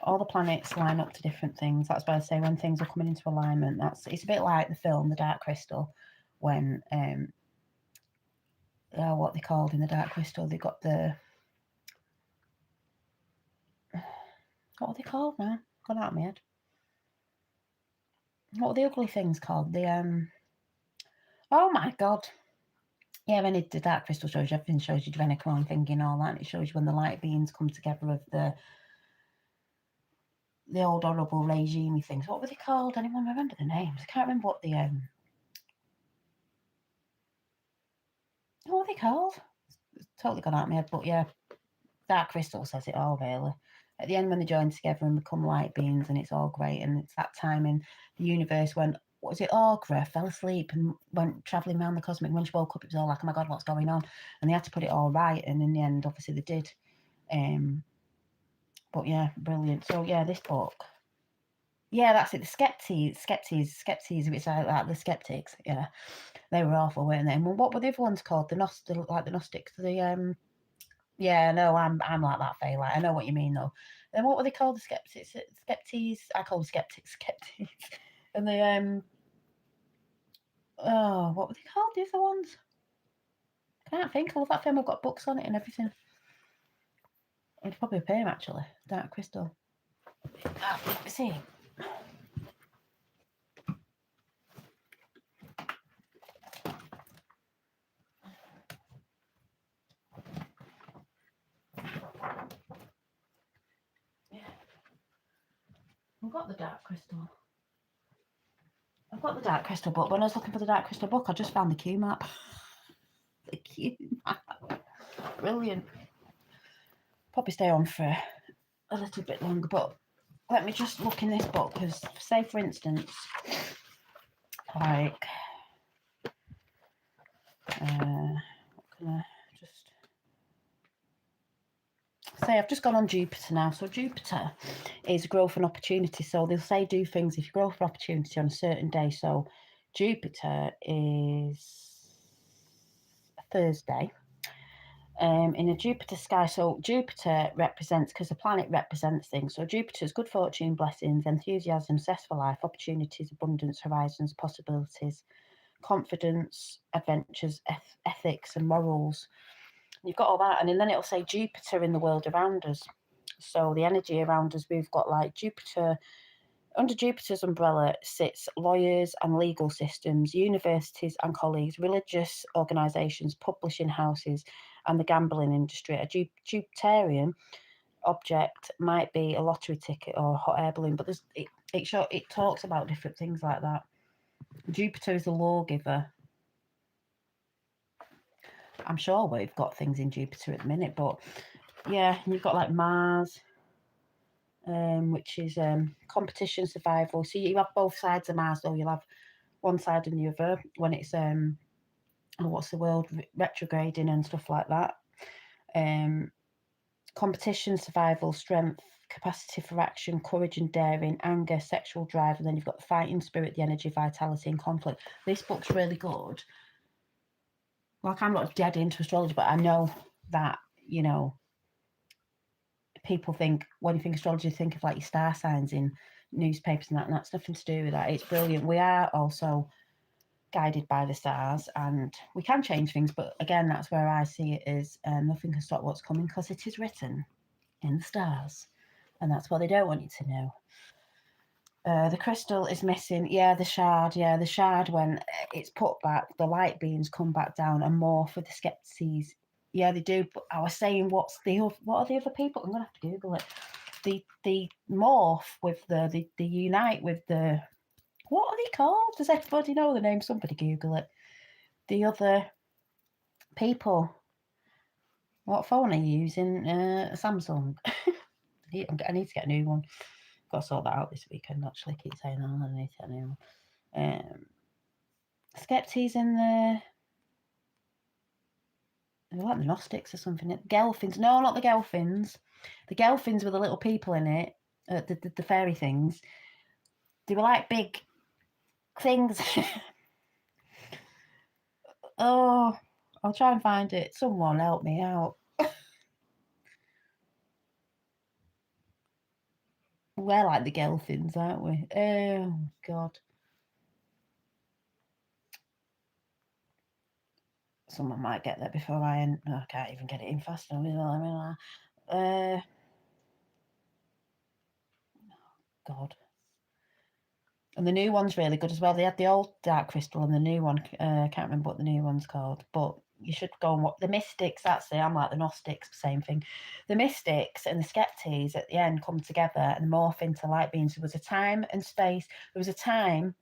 all the planets line up to different things. That's why I say when things are coming into alignment, it's a bit like the film The Dark Crystal, when what they called in The Dark Crystal, they got the, what are they called now? Gone out of my head. What are the ugly things called? The oh my god. Yeah, when the Dark Crystal shows you everything, shows you Adrenochrome thinking all that, and it shows you when the light beings come together of the old horrible regime things. What were they called? Anyone remember the names? I can't remember what the what were they called? It's totally gone out of my head, but yeah, Dark Crystal says it all really. At the end when they join together and become light beings and it's all great, and it's that time in the universe when, what was it, Orgre fell asleep and went travelling around the cosmic. When she woke up, it was all like, oh my god, what's going on? And they had to put it all right, and in the end, obviously they did. But yeah, brilliant. So yeah, this book. Yeah, that's it. The Skeptics. It's like the skeptics. Yeah, they were awful, weren't they? And what were the other ones called? The Gnostics. Yeah, no, I'm like that, Faye. Like, I know what you mean, though. Then what were they called? The skeptics. I call them skeptics. And the oh, what were they called? The other ones? Can't think. I love that film. I've got books on it and everything. It's probably a poem actually. Dark Crystal. Let me see. Yeah. I've got the Dark Crystal. I've got the Dark Crystal book. When I was looking for the Dark Crystal book, I just found the Q map. The Q map. Brilliant. Probably stay on for a little bit longer, but let me just look in this book, because say for instance, like what can I just say? I've just gone on Jupiter now. So Jupiter is growth and opportunity. So they'll say do things if you grow for opportunity on a certain day. So Jupiter is a Thursday. In a Jupiter sky, so Jupiter represents, because the planet represents things, so Jupiter's good fortune, blessings, enthusiasm, zest for life, opportunities, abundance, horizons, possibilities, confidence, adventures, ethics and morals. You've got all that, and then it'll say Jupiter in the world around us. So the energy around us, we've got like Jupiter. Under Jupiter's umbrella sits lawyers and legal systems, universities and colleagues, religious organisations, publishing houses, and the gambling industry. A Jupiterian object might be a lottery ticket or a hot air balloon, but it talks about different things like that. Jupiter is the lawgiver. I'm sure we've got things in Jupiter at the minute, but yeah, you've got like Mars, which is competition, survival. So you have both sides of Mars, though. You'll have one side and the other when it's what's the world retrograding and stuff like that. Competition, survival, strength, capacity for action, courage and daring, anger, sexual drive, and then you've got the fighting spirit, the energy, vitality, and conflict. This book's really good. Like, I'm not dead into astrology, but I know that, you know, people think, when you think astrology, think of like your star signs in newspapers and that's nothing to do with that. It's brilliant. We are also guided by the stars and we can change things, but again, that's where I see it is nothing can stop what's coming because it is written in the stars, and that's what they don't want you to know. The crystal is missing. Yeah, the shard. Yeah, the shard, when it's put back, the light beams come back down and more for the Skeptics. Yeah, they do. But I was saying, what are the other people? I'm gonna have to Google it. The morph with the unite with the, what are they called? Does everybody know the name? Somebody Google it. The other people. What phone are you using? Samsung. I need to get a new one. Got to sort that out this weekend, actually. Keep saying, oh, I need to get a new one. Skeptics in the... They're like the Gnostics or something. Gelfins. No, not the Gelfins. The Gelfins were the little people in it. The fairy things. They were like big things. Oh, I'll try and find it. Someone help me out. We're like the Gelfins, aren't we? Oh, God. Someone might get there before I end. Oh, I can't even get it in fast enough. God. And the new one's really good as well. They had the old Dark Crystal and the new one. I can't remember what the new one's called, but you should go and watch the Mystics. That's it. I'm like the Gnostics, same thing. The Mystics and the Skeptics at the end come together and morph into light beings. There was a time and space. There was a time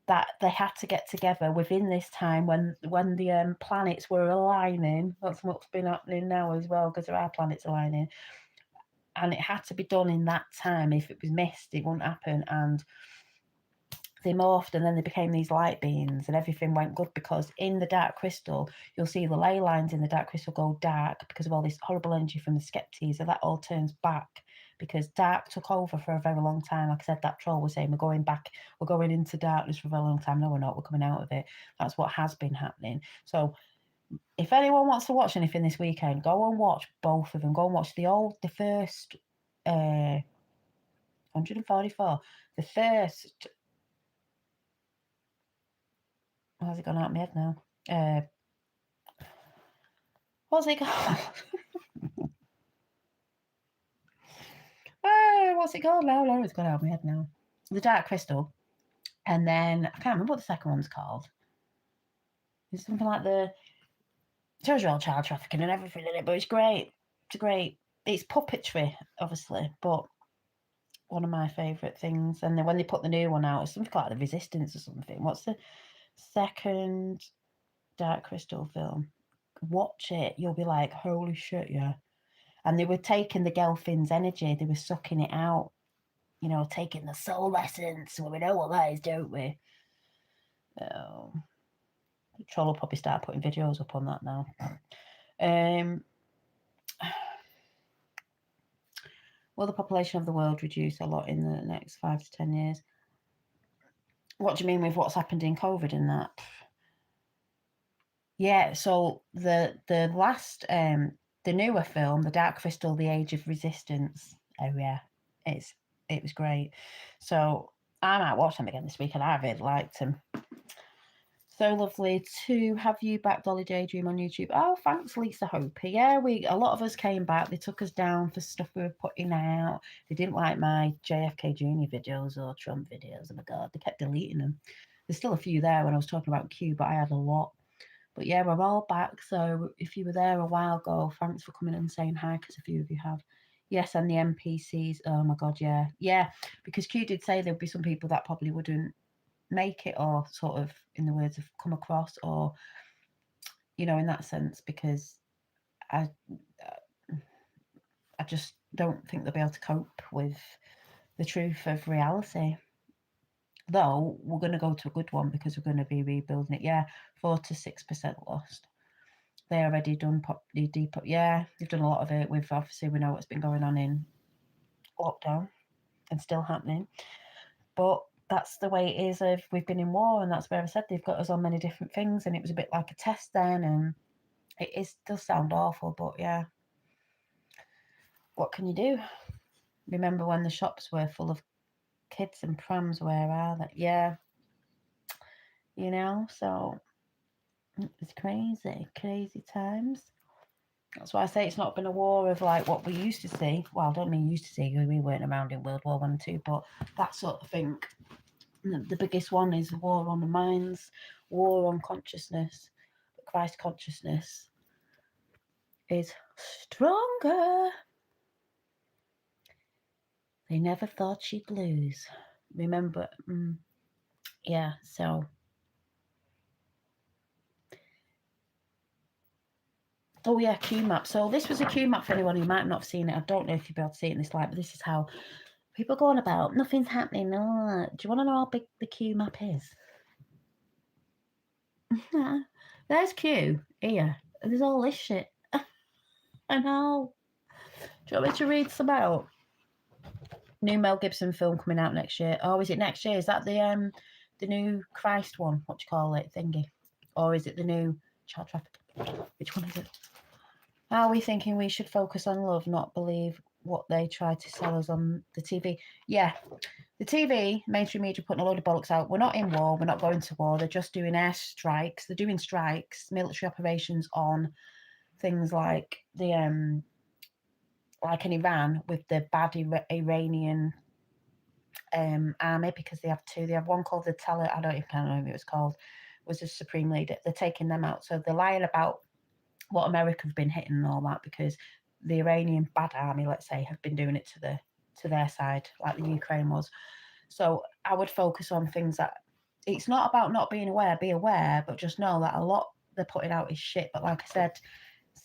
that they had to get together within this time when the planets were aligning. That's what's been happening now as well, because there are planets aligning. And it had to be done in that time. If it was missed, it wouldn't happen. And they morphed and then they became these light beings and everything went good, because in the Dark Crystal, you'll see the ley lines in the Dark Crystal go dark because of all this horrible energy from the Skeptics. So that all turns back because dark took over for a very long time. Like I said, that troll was saying, we're going back, we're going into darkness for a very long time. No, we're not. We're coming out of it. That's what has been happening. So if anyone wants to watch anything this weekend, go and watch both of them. Go and watch the first 144. The first... How's it gone out of my head now? What's it called? What's it called now? No, it's gone out of my head now. The Dark Crystal. And then, I can't remember what the second one's called. It's something like the... It shows you all child trafficking and everything in it, but it's great. It's puppetry, obviously, but one of my favourite things. And then when they put the new one out, it's something like The Resistance or something. What's the second Dark Crystal film? Watch it. You'll be like, holy shit, yeah. And they were taking the Gelfin's energy. They were sucking it out. You know, taking the soul essence. Well, we know what that is, don't we? Oh. Troll will probably start putting videos up on that now. Will the population of the world reduce a lot in the next 5 to 10 years? What do you mean with what's happened in COVID and that? Yeah, so the last, the newer film, The Dark Crystal, The Age of Resistance. Oh yeah, it was great. So I might watch them again this week, and I really liked them. So lovely to have you back, Dolly Daydream, on YouTube. Oh, thanks, Lisa Hope. Yeah, a lot of us came back. They took us down for stuff we were putting out. They didn't like my JFK Jr. videos or Trump videos. Oh my God, they kept deleting them. There's still a few there when I was talking about Q, but I had a lot. But yeah, we're all back. So if you were there a while ago, thanks for coming and saying hi, because a few of you have. Yes, and the NPCs. Oh my God, yeah. Yeah, because Q did say there'd be some people that probably wouldn't make it, or sort of, in the words of, come across, or, you know, in that sense, because I just don't think they'll be able to cope with the truth of reality. Though we're going to go to a good one because we're going to be rebuilding it. Yeah, 4 to 6% lost. They already done yeah, they've done a lot of it. With, obviously, we know what's been going on in lockdown and still happening. But that's the way it is. Of we've been in war, and that's where I said they've got us on many different things, and it was a bit like a test then, and does sound awful, but yeah, what can you do? Remember when the shops were full of kids and prams? Where are they? Yeah, you know, so it's crazy times. That's why I say it's not been a war of like what we used to see. Well, I don't mean used to see, because we weren't around in World War I and II, but that sort of thing. The biggest one is war on the minds, war on consciousness. But Christ consciousness is stronger. They never thought she'd lose. Remember? Yeah, so. Oh yeah, Q map. So this was a Q map for anyone who might not have seen it. I don't know if you'll be able to see it in this light, but this is how people go on about nothing's happening. Oh, do you want to know how big the Q map is? There's Q here. There's all this shit. I know. Do you want me to read some out? New Mel Gibson film coming out next year. Oh, is it next year? Is that the new Christ one? What do you call it? Thingy. Or is it the new child trafficking? Which one is it? Are we thinking we should focus on love, not believe what they try to sell us on the TV? Yeah. The TV, mainstream media, putting a load of bollocks out. We're not in war. We're not going to war. They're just doing air strikes. They're doing strikes, military operations on things like the like in Iran with the bad Iranian army, because they have two. They have one called the I don't even know what it was called. It was a supreme leader. They're taking them out. So they're lying about what America have been hitting and all that, because the Iranian bad army, let's say, have been doing it to their side, like the Ukraine was. So I would focus on things that, it's not about not being aware, be aware, but just know that a lot they're putting out is shit. But like I said,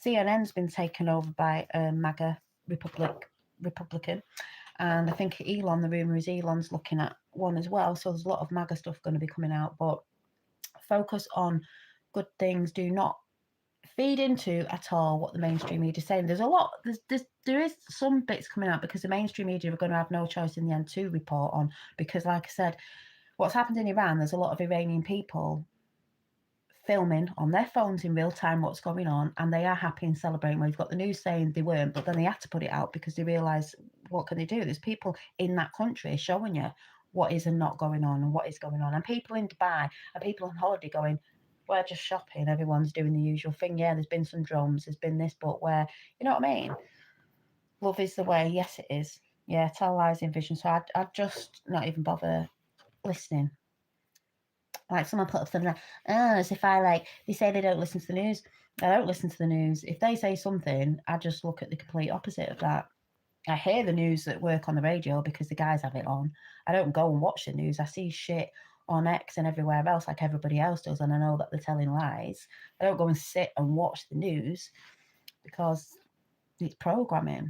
CNN's been taken over by a MAGA Republican. And I think Elon, the rumour is Elon's looking at one as well. So there's a lot of MAGA stuff going to be coming out. But focus on good things. Do not feed into at all what the mainstream media is saying. There's a lot, there is some bits coming out, because the mainstream media are going to have no choice in the end to report on, because like I said, what's happened in Iran, there's a lot of Iranian people filming on their phones in real time what's going on, and they are happy and celebrating. We've got the news saying they weren't, but then they had to put it out because they realise, what can they do? There's people in that country showing you what is and not going on, and what is going on, and people in Dubai and people on holiday going, we're just shopping, everyone's doing the usual thing. Yeah, there's been some drums, there's been this, but where, you know what I mean? Love is the way. Yes, it is. Yeah, tell lies in vision. So I'd just not even bother listening. Like someone put up something like, oh, as if I like, they say they don't listen to the news. I don't listen to the news. If they say something, I just look at the complete opposite of that. I hear the news at work on the radio because the guys have it on. I don't go and watch the news. I see shit on X and everywhere else like everybody else does, and I know that they're telling lies. I don't go and sit and watch the news because it's programming.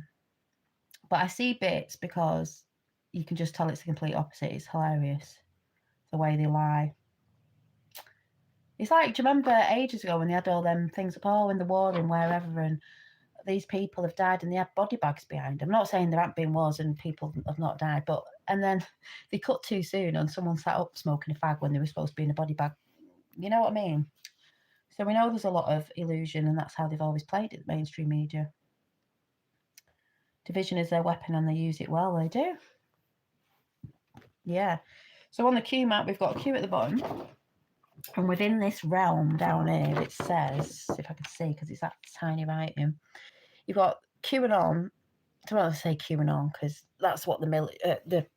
But I see bits because you can just tell it's the complete opposite. It's hilarious, the way they lie. It's like, do you remember ages ago when they had all them things up, in the war and wherever, and these people have died and they had body bags behind them. I'm not saying there haven't been wars and people have not died, but, and then they cut too soon and someone sat up smoking a fag when they were supposed to be in a body bag. You know what I mean? So we know there's a lot of illusion, and that's how they've always played it, the mainstream media. Division is their weapon and they use it well, they do. Yeah. So on the Q map, we've got a Q at the bottom. And within this realm down here, it says, if I can see, because it's that tiny writing, you've got QAnon. I don't want to say QAnon because that's what the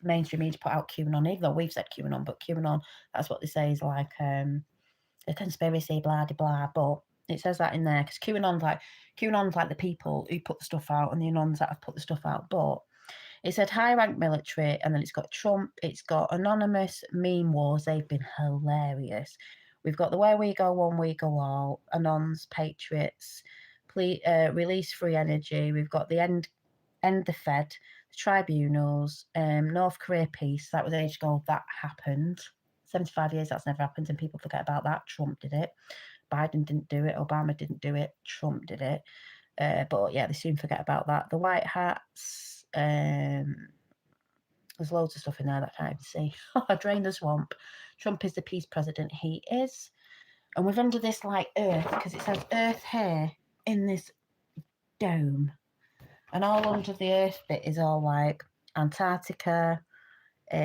mainstream media put out QAnon, even though we've said QAnon, but QAnon, that's what they say is like a conspiracy, blah, blah, blah. But It says that in there because QAnon's like the people who put the stuff out and the Anons that have put the stuff out. But it said high-ranked military, and then it's got Trump, it's got anonymous meme wars. They've been hilarious. We've got the where we go one, we go all, Anons, Patriots, release free energy. We've got the end the Fed, the tribunals, North Korea peace. That was ages ago. That happened. 75 years, that's never happened, and people forget about that. Trump did it. Biden didn't do it. Obama didn't do it. Trump did it. But yeah, they soon forget about that. The white hats. There's loads of stuff in there that I can't even see. Drain the swamp. Trump is the peace president. He is. And we've under this like Earth, because it says Earth here in this dome. And all under the Earth bit is all like Antarctica. What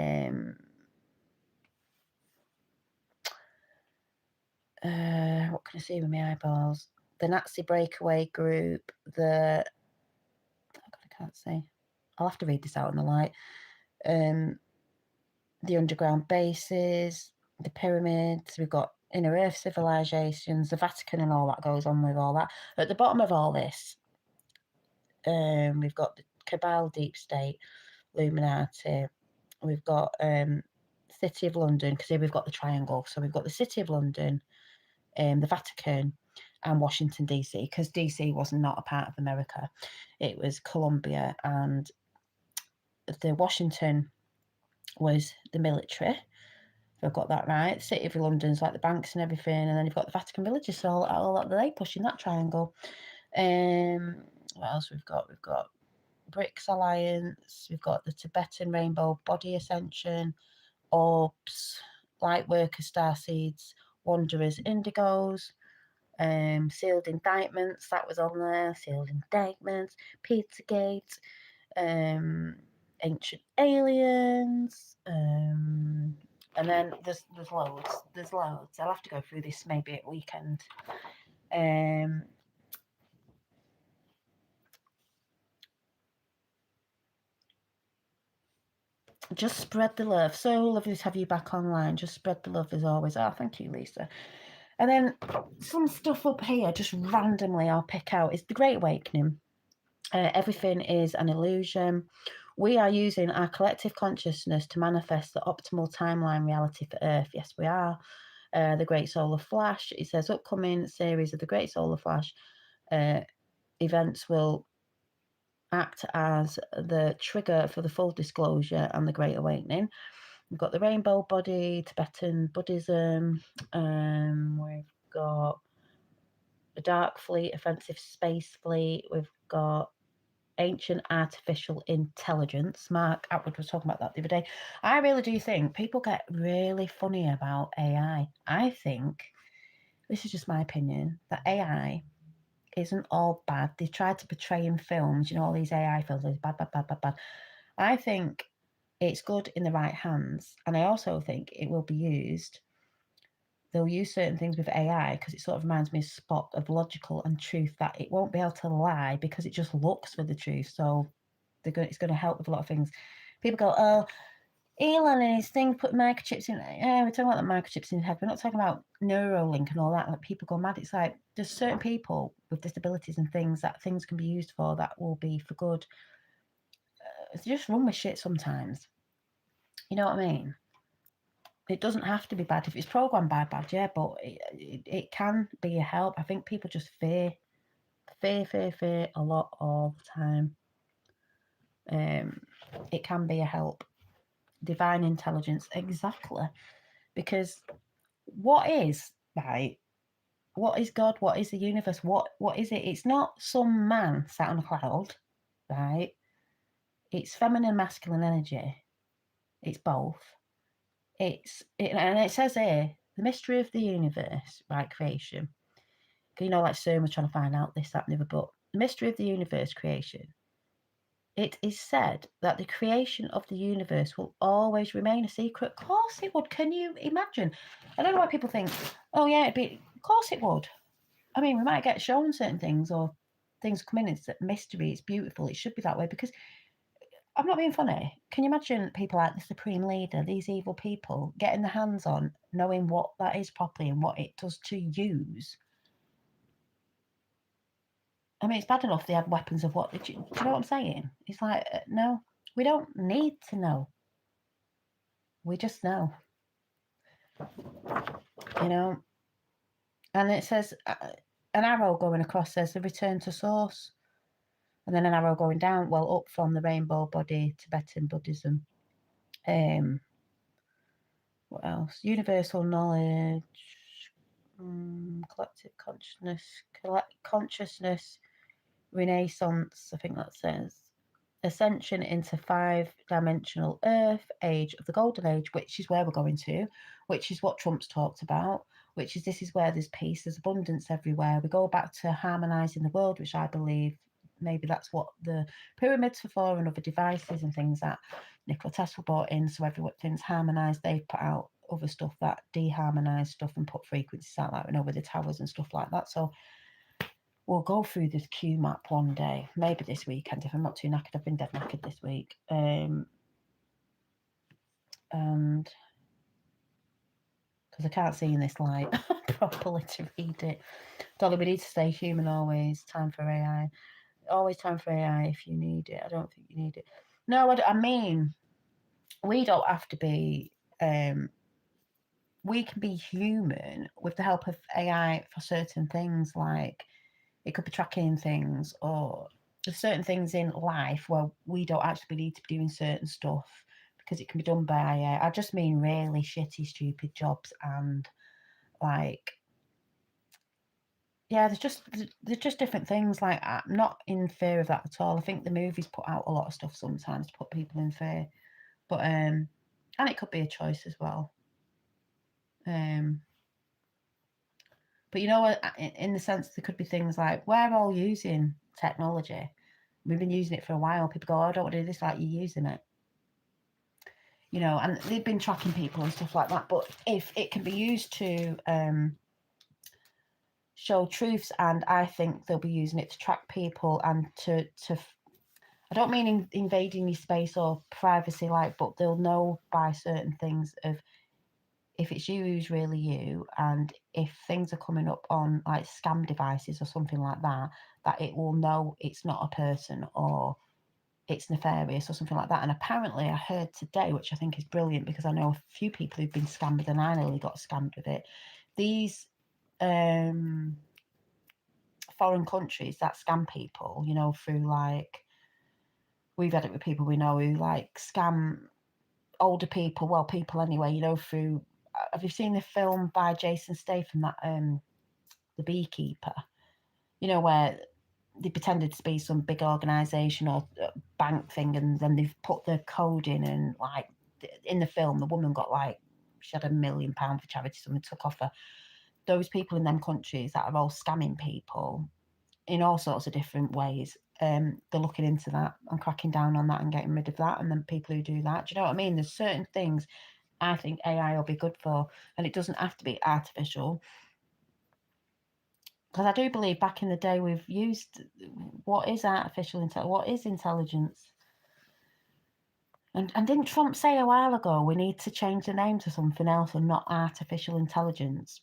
can I see with my eyeballs? The Nazi breakaway group. I can't see. I'll have to read this out in the light. The underground bases, the pyramids. We've got inner Earth civilizations, the Vatican, and all that goes on with all that. At the bottom of all this, we've got the Cabal, Deep State, Illuminati. We've got City of London, because here we've got the triangle. So we've got the City of London, the Vatican, and Washington, D.C., because D.C. was not a part of America. It was Columbia, and the Washington was the military. If I've got that right. The City of London's like the banks and everything, and then you've got the Vatican villages, so all that they push in that triangle. What else we've got? We've got BRICS Alliance, we've got the Tibetan Rainbow Body Ascension, Orbs, Light Worker Starseeds, Wanderers Indigos, Sealed Indictments, that was on there, Sealed Indictments, Pizzagate, Ancient Aliens, and then there's loads. I'll have to go through this maybe at weekend. Just spread the love. So lovely to have you back online. Just spread the love as always. Oh, thank you, Lisa. And then some stuff up here, just randomly I'll pick out, is the Great Awakening. Everything is an illusion. We are using our collective consciousness to manifest the optimal timeline reality for Earth. Yes, we are. The Great Solar Flash. It says upcoming series of the Great Solar Flash events will act as the trigger for the full disclosure and the Great Awakening. We've got the Rainbow Body, Tibetan Buddhism. We've got the Dark Fleet, Offensive Space Fleet. We've got Ancient Artificial Intelligence. Mark Atwood was talking about that the other day. I really do think people get really funny about AI. I think, this is just my opinion, that AI isn't all bad. They tried to portray in films, all these AI films, it's bad. I think it's good in the right hands. And I also think it will be used. They'll use certain things with AI because it sort of reminds me of Spock, of logical and truth, that it won't be able to lie because it just looks for the truth. So it's going to help with a lot of things. People go, oh, Elon and his thing put microchips in. Yeah, we're talking about the microchips in his head. We're not talking about Neuralink and all that. Like, people go mad. It's like there's certain people with disabilities and things that things can be used for that will be for good. Just run with shit sometimes. You know what I mean? It doesn't have to be bad. If it's programmed bad, yeah, but it can be a help. I think people just fear a lot of the time. It can be a help. Divine intelligence, exactly. Because what is, right? What is God? What is the universe? What is it? It's not some man sat on a cloud, right? It's feminine, masculine energy. It's both. And it says here, the mystery of the universe, right, creation. Like CERN was trying to find out this, that, and the other, but the mystery of the universe, creation. It is said that the creation of the universe will always remain a secret. Of course it would. Can you imagine? I don't know why people think, oh yeah, of course it would. I mean, we might get shown certain things or things come in, it's a mystery, it's beautiful, it should be that way, because I'm not being funny. Can you imagine people like the Supreme Leader, these evil people, getting their hands on, knowing what that is properly and what it does to use? I mean, it's bad enough they had weapons of what. Do you know what I'm saying? It's like, no, we don't need to know. We just know. You know? And it says, an arrow going across says the return to source. And then an arrow going down, well, up from the rainbow body, Tibetan Buddhism. What else? Universal knowledge, collective consciousness, renaissance, I think that says. Ascension into 5-dimensional Earth, age of the golden age, which is where we're going to, which is what Trump's talked about, which is this is where there's peace, there's abundance everywhere. We go back to harmonising the world, which I believe maybe that's what the pyramids are for and other devices and things that Nikola Tesla brought in, so everything's harmonised. They've put out other stuff that deharmonise stuff and put frequencies out, like, with the towers and stuff like that. So we'll go through this Q map one day, maybe this weekend if I'm not too knackered. I've been dead knackered this week. And because I can't see in this light properly to read it. Dolly, we need to stay human always. Time for AI. Always time for AI if you need it. I don't think you need it. No, I mean, we don't have to be... we can be human with the help of AI for certain things, like it could be tracking things, or there's certain things in life where we don't actually need to be doing certain stuff because it can be done by AI. I just mean really shitty, stupid jobs, and like, yeah, there's just different things. Like, I'm not in fear of that at all. I think the movies put out a lot of stuff sometimes to put people in fear, but and it could be a choice as well. But in the sense, there could be things like, we're all using technology. We've been using it for a while. People go, oh, I don't want to do this, like, you're using it. And they've been tracking people and stuff like that. But if it can be used to show truths, and I think they'll be using it to track people and to I don't mean invading your space or privacy, but they'll know by certain things of if it's you who's really you, and if things are coming up on like scam devices or something like that, that it will know it's not a person or it's nefarious or something like that. And apparently I heard today, which I think is brilliant because I know a few people who've been scammed, and I nearly got scammed with it. These foreign countries that scam people, through like, we've had it with people we know who like scam older people, well, people anyway, through... Have you seen the film by Jason Statham, that The Beekeeper? Where they pretended to be some big organisation or bank thing, and then they've put the code in, and like in the film, the woman got like, she had £1 million for charity, someone took off her. Those people in them countries that are all scamming people in all sorts of different ways, they're looking into that and cracking down on that and getting rid of that, and then people who do that. Do you know what I mean? There's certain things I think AI will be good for, and it doesn't have to be artificial. Because I do believe back in the day we've used what is artificial intelligence, what is intelligence. And didn't Trump say a while ago we need to change the name to something else and not artificial intelligence?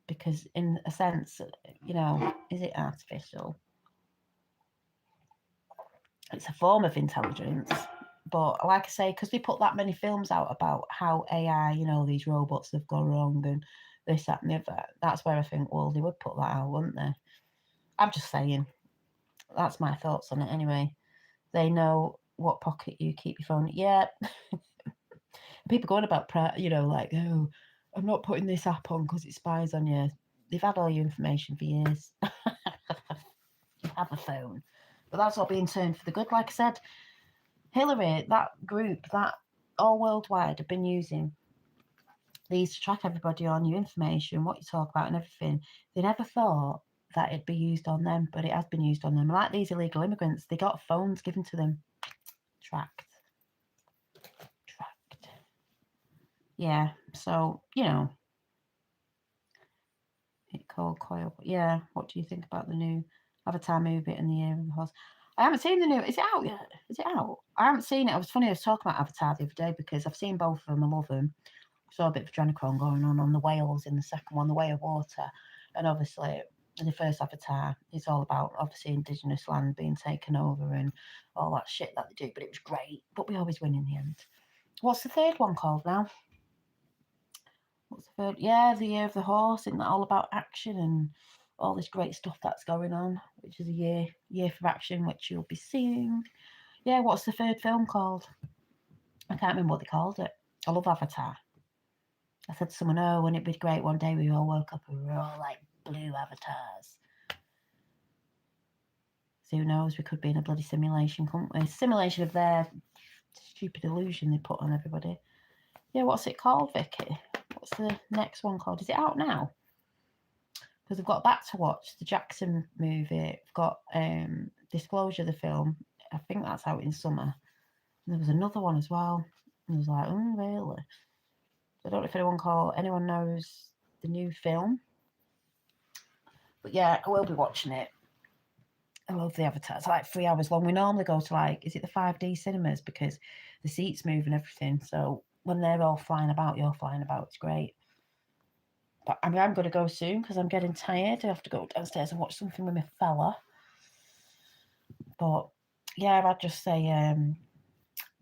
Because in a sense, is it artificial? It's a form of intelligence. But like I say, because they put that many films out about how AI, these robots have gone wrong and this, that, and the other, that's where I think, well, they would put that out, wouldn't they? I'm just saying. That's my thoughts on it anyway. They know what pocket you keep your phone. Yeah. People going about, like, oh, I'm not putting this app on because it spies on you. They've had all your information for years. You have a phone. But that's all being turned for the good. Like I said, Hillary, that group, that all worldwide have been using these to track everybody on your information, what you talk about and everything. They never thought that it'd be used on them, but it has been used on them. Like these illegal immigrants, they got phones given to them. Tracked. Yeah, so, it called Coil. Yeah, what do you think about the new Avatar movie and the Year of the Horse? I haven't seen the new... Is it out yet? Is it out? I haven't seen it. I was talking about Avatar the other day because I've seen both of them. I love them. Saw a bit of adrenochrome going on the whales in the second one, The Way of Water. And obviously, the first Avatar. It's all about obviously indigenous land being taken over and all that shit that they do. But it was great. But we always win in the end. What's the third one called now? What's the third? Yeah, the Year of the Horse. Isn't that all about action and all this great stuff that's going on? Which is a year for action, which you'll be seeing. Yeah, what's the third film called? I can't remember what they called it. I love Avatar. I said to someone, oh, wouldn't it be great one day we all woke up and we were all like blue avatars? So who knows, we could be in a bloody simulation, couldn't we? Simulation of their stupid illusion they put on everybody. Yeah, what's it called, Vicky? What's the next one called? Is it out now? Because I've got that to watch, the Jackson movie. I've got Disclosure, the film. I think that's out in summer. And there was another one as well. And I was like, oh, really? I don't know if anyone knows the new film. But yeah, I will be watching it. I love the Avatar. It's like 3 hours long. We normally go to like, is it the 5D cinemas? Because the seats move and everything. So when they're all flying about, you're flying about. It's great. But I mean, I'm going to go soon because I'm getting tired. I have to go downstairs and watch something with my fella. But yeah, I'd just say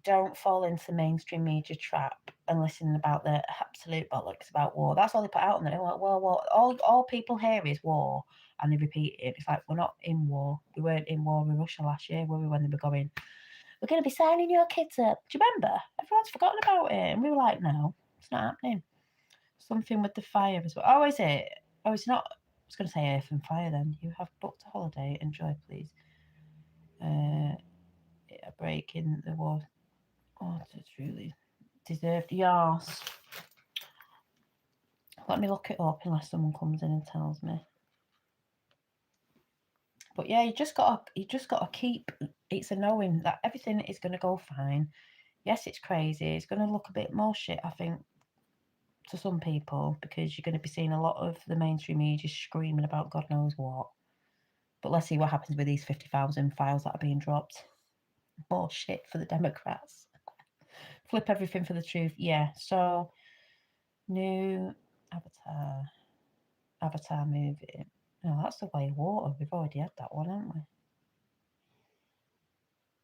don't fall into the mainstream media trap and listen about the absolute bollocks about war. That's all they put out on there. Like, well, all people hear is war, and they repeat it. It's like, we're not in war. We weren't in war with Russia last year, were we, when they were going, we're going to be signing your kids up. Do you remember? Everyone's forgotten about it. And we were like, no, it's not happening. Something with the fire as well. Oh, is it? Oh, it's not. I was going to say earth and fire then. You have booked a holiday. Enjoy, please. A break in the war. Oh, it's really deserved. Yes. Let me look it up unless someone comes in and tells me. But yeah, you just gotta keep. It's a knowing that everything is gonna go fine. Yes, it's crazy. It's gonna look a bit more shit, I think, to some people because you're gonna be seeing a lot of the mainstream media screaming about God knows what. But let's see what happens with these 50,000 files that are being dropped. More shit for the Democrats. Flip everything for the truth. Yeah. So new Avatar movie. No, that's The Way of Water. We've already had that one, haven't we?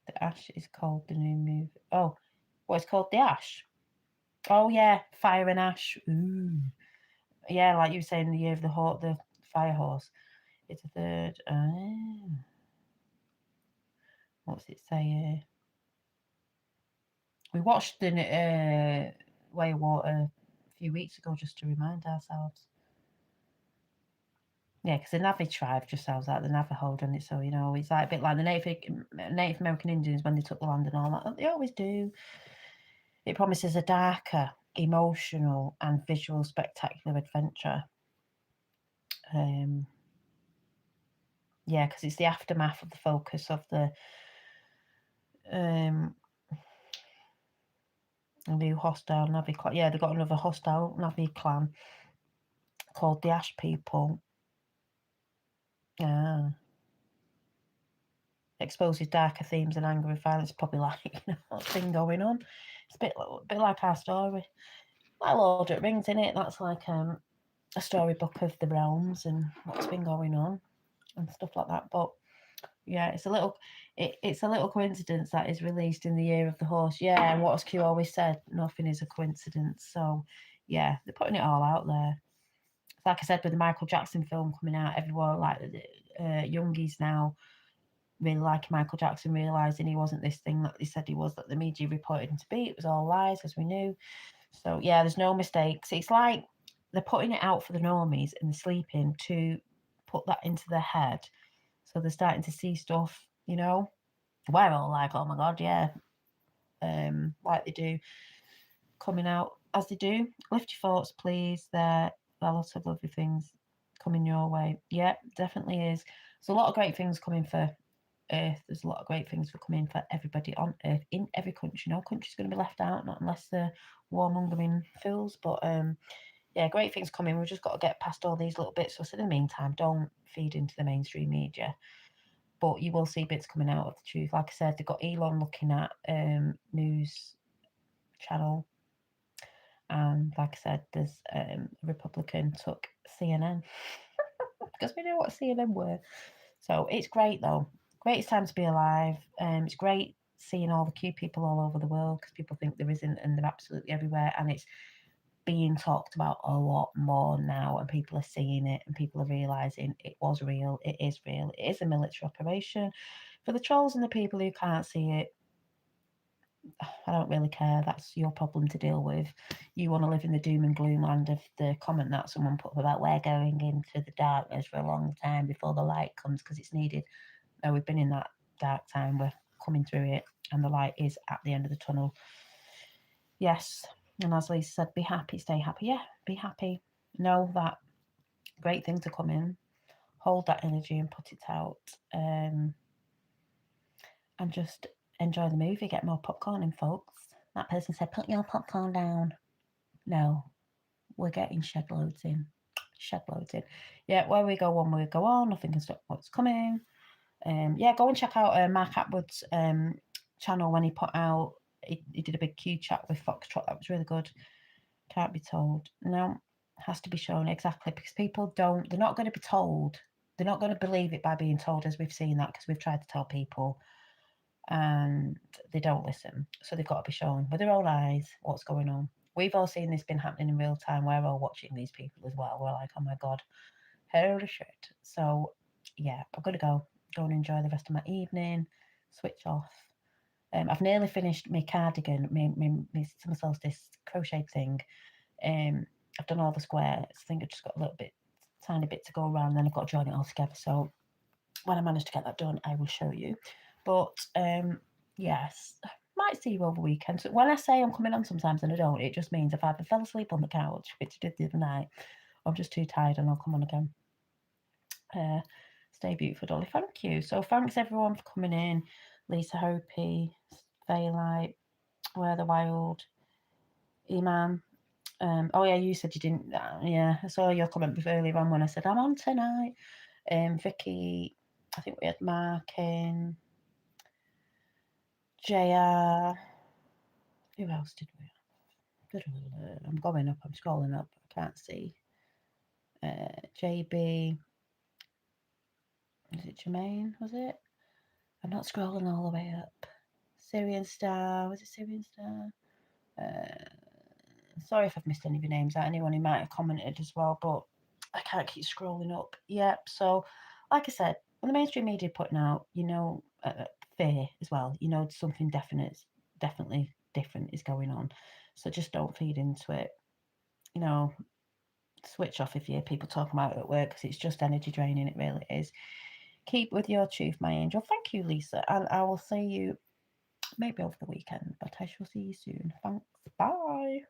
The Ash is called the new movie. Oh, what it's called? The Ash. Oh yeah, Fire and Ash. Ooh. Yeah, like you were saying, the Year of the Fire Horse. It's a third. What's it say? We watched the Way of Water a few weeks ago just to remind ourselves. Yeah, because the Navi tribe just sounds like the Navajo, doesn't it? So, you know, it's like a bit like the Native American Indians when they took the land and all that. They always do. It promises a darker, emotional, and visual spectacular adventure. Yeah, because it's the aftermath of the focus of the new hostile Navi clan. Yeah, they've got another hostile Navi clan called the Ash People. Exposes darker themes and anger and violence. Probably like, you know, what's been going on. It's a bit like our story. Like Lord of the Rings, in it. That's like a storybook of the realms and what's been going on and stuff like that. But yeah, it's a little coincidence that is released in the Year of the Horse. Yeah, and what has Q always said, nothing is a coincidence. So yeah, they're putting it all out there. Like I said, with the Michael Jackson film coming out, everyone like youngies now really liking Michael Jackson, realising he wasn't this thing that they said he was, that the media reported him to be. It was all lies, as we knew. So yeah, there's no mistakes. It's like they're putting it out for the normies and the sleeping to put that into their head. So they're starting to see stuff, you know. We're all like, oh my god, yeah. Like they do, coming out as they do. Lift your thoughts, please. There are lots of lovely things coming your way. Yeah, definitely is. There's a lot of great things coming for Earth. There's a lot of great things for coming for everybody on Earth in every country. No country's going to be left out, not unless the warmongering fools. But yeah, great things coming. We've just got to get past all these little bits. So in the meantime, don't feed into the mainstream media. But you will see bits coming out of the truth. Like I said, they've got Elon looking at news channel. And like I said, there's a Republican took CNN. because we know what seeing them were. So it's great though. Great time to be alive. It's great seeing all the cute people all over the world because people think there isn't, and they're absolutely everywhere. And it's being talked about a lot more now, and people are seeing it, and people are realizing it was real. It is real. It is a military operation. For the trolls and the people who can't see it, I don't really care. That's your problem to deal with. You want to live in the doom and gloom land of the comment that someone put up about we're going into the darkness for a long time before the light comes because it's needed. No, we've been in that dark time. We're coming through it, and the light is at the end of the tunnel. Yes. And as Lisa said, be happy, stay happy. Yeah, be happy. Know that great things are coming. Hold that energy and put it out. And just enjoy the movie. Get more popcorn in, folks. That person said, put your popcorn down. No, we're getting shed loads in. Shed loads in. Yeah, where we go on, we go on. Nothing can stop what's coming. Yeah, go and check out Mark Atwood's channel when he put out. He did a big Q chat with Foxtrot. That was really good. Can't be told. No, has to be shown exactly because people don't. They're not going to be told. They're not going to believe it by being told, as we've seen that because we've tried to tell people, and they don't listen. So they've got to be shown with their own eyes what's going on. We've all seen this been happening in real time. We're all watching these people as well. We're like, oh my god, holy shit. So yeah, I'm gonna go and enjoy the rest of my evening. Switch off. I've nearly finished my cardigan, my summer solstice crochet thing. I've done all the squares. I think I've just got a little bit, tiny bit to go around. Then I've got to join it all together. So when I manage to get that done, I will show you. But yes, might see you over weekend. So when I say I'm coming on sometimes and I don't, it just means if I either fell asleep on the couch, which I did the other night, or I'm just too tired and I'll come on again. Stay beautiful, Dolly. Thank you. So thanks everyone for coming in. Lisa Hopi, Faylight, Where the Wild, Iman. Oh yeah, you said you didn't. Yeah, I saw your comment earlier on when I said I'm on tonight. Vicky, I think we had Mark in. JR. Who else did we have? I'm going up. I'm scrolling up. I can't see. JB. Is it Jermaine? Was it? I'm not scrolling all the way up. Syrian Star. Was it Syrian Star? Sorry if I've missed any of your names out. Anyone who might have commented as well, but I can't keep scrolling up. Yep. So, like I said, when the mainstream media putting out, fear as well. Something definitely different is going on. So just don't feed into it. Switch off if you hear people talking about it at work because it's just energy draining. It really is. Keep with your truth, my angel. Thank you, Lisa, and I will see you maybe over the weekend, but I shall see you soon. Thanks. Bye.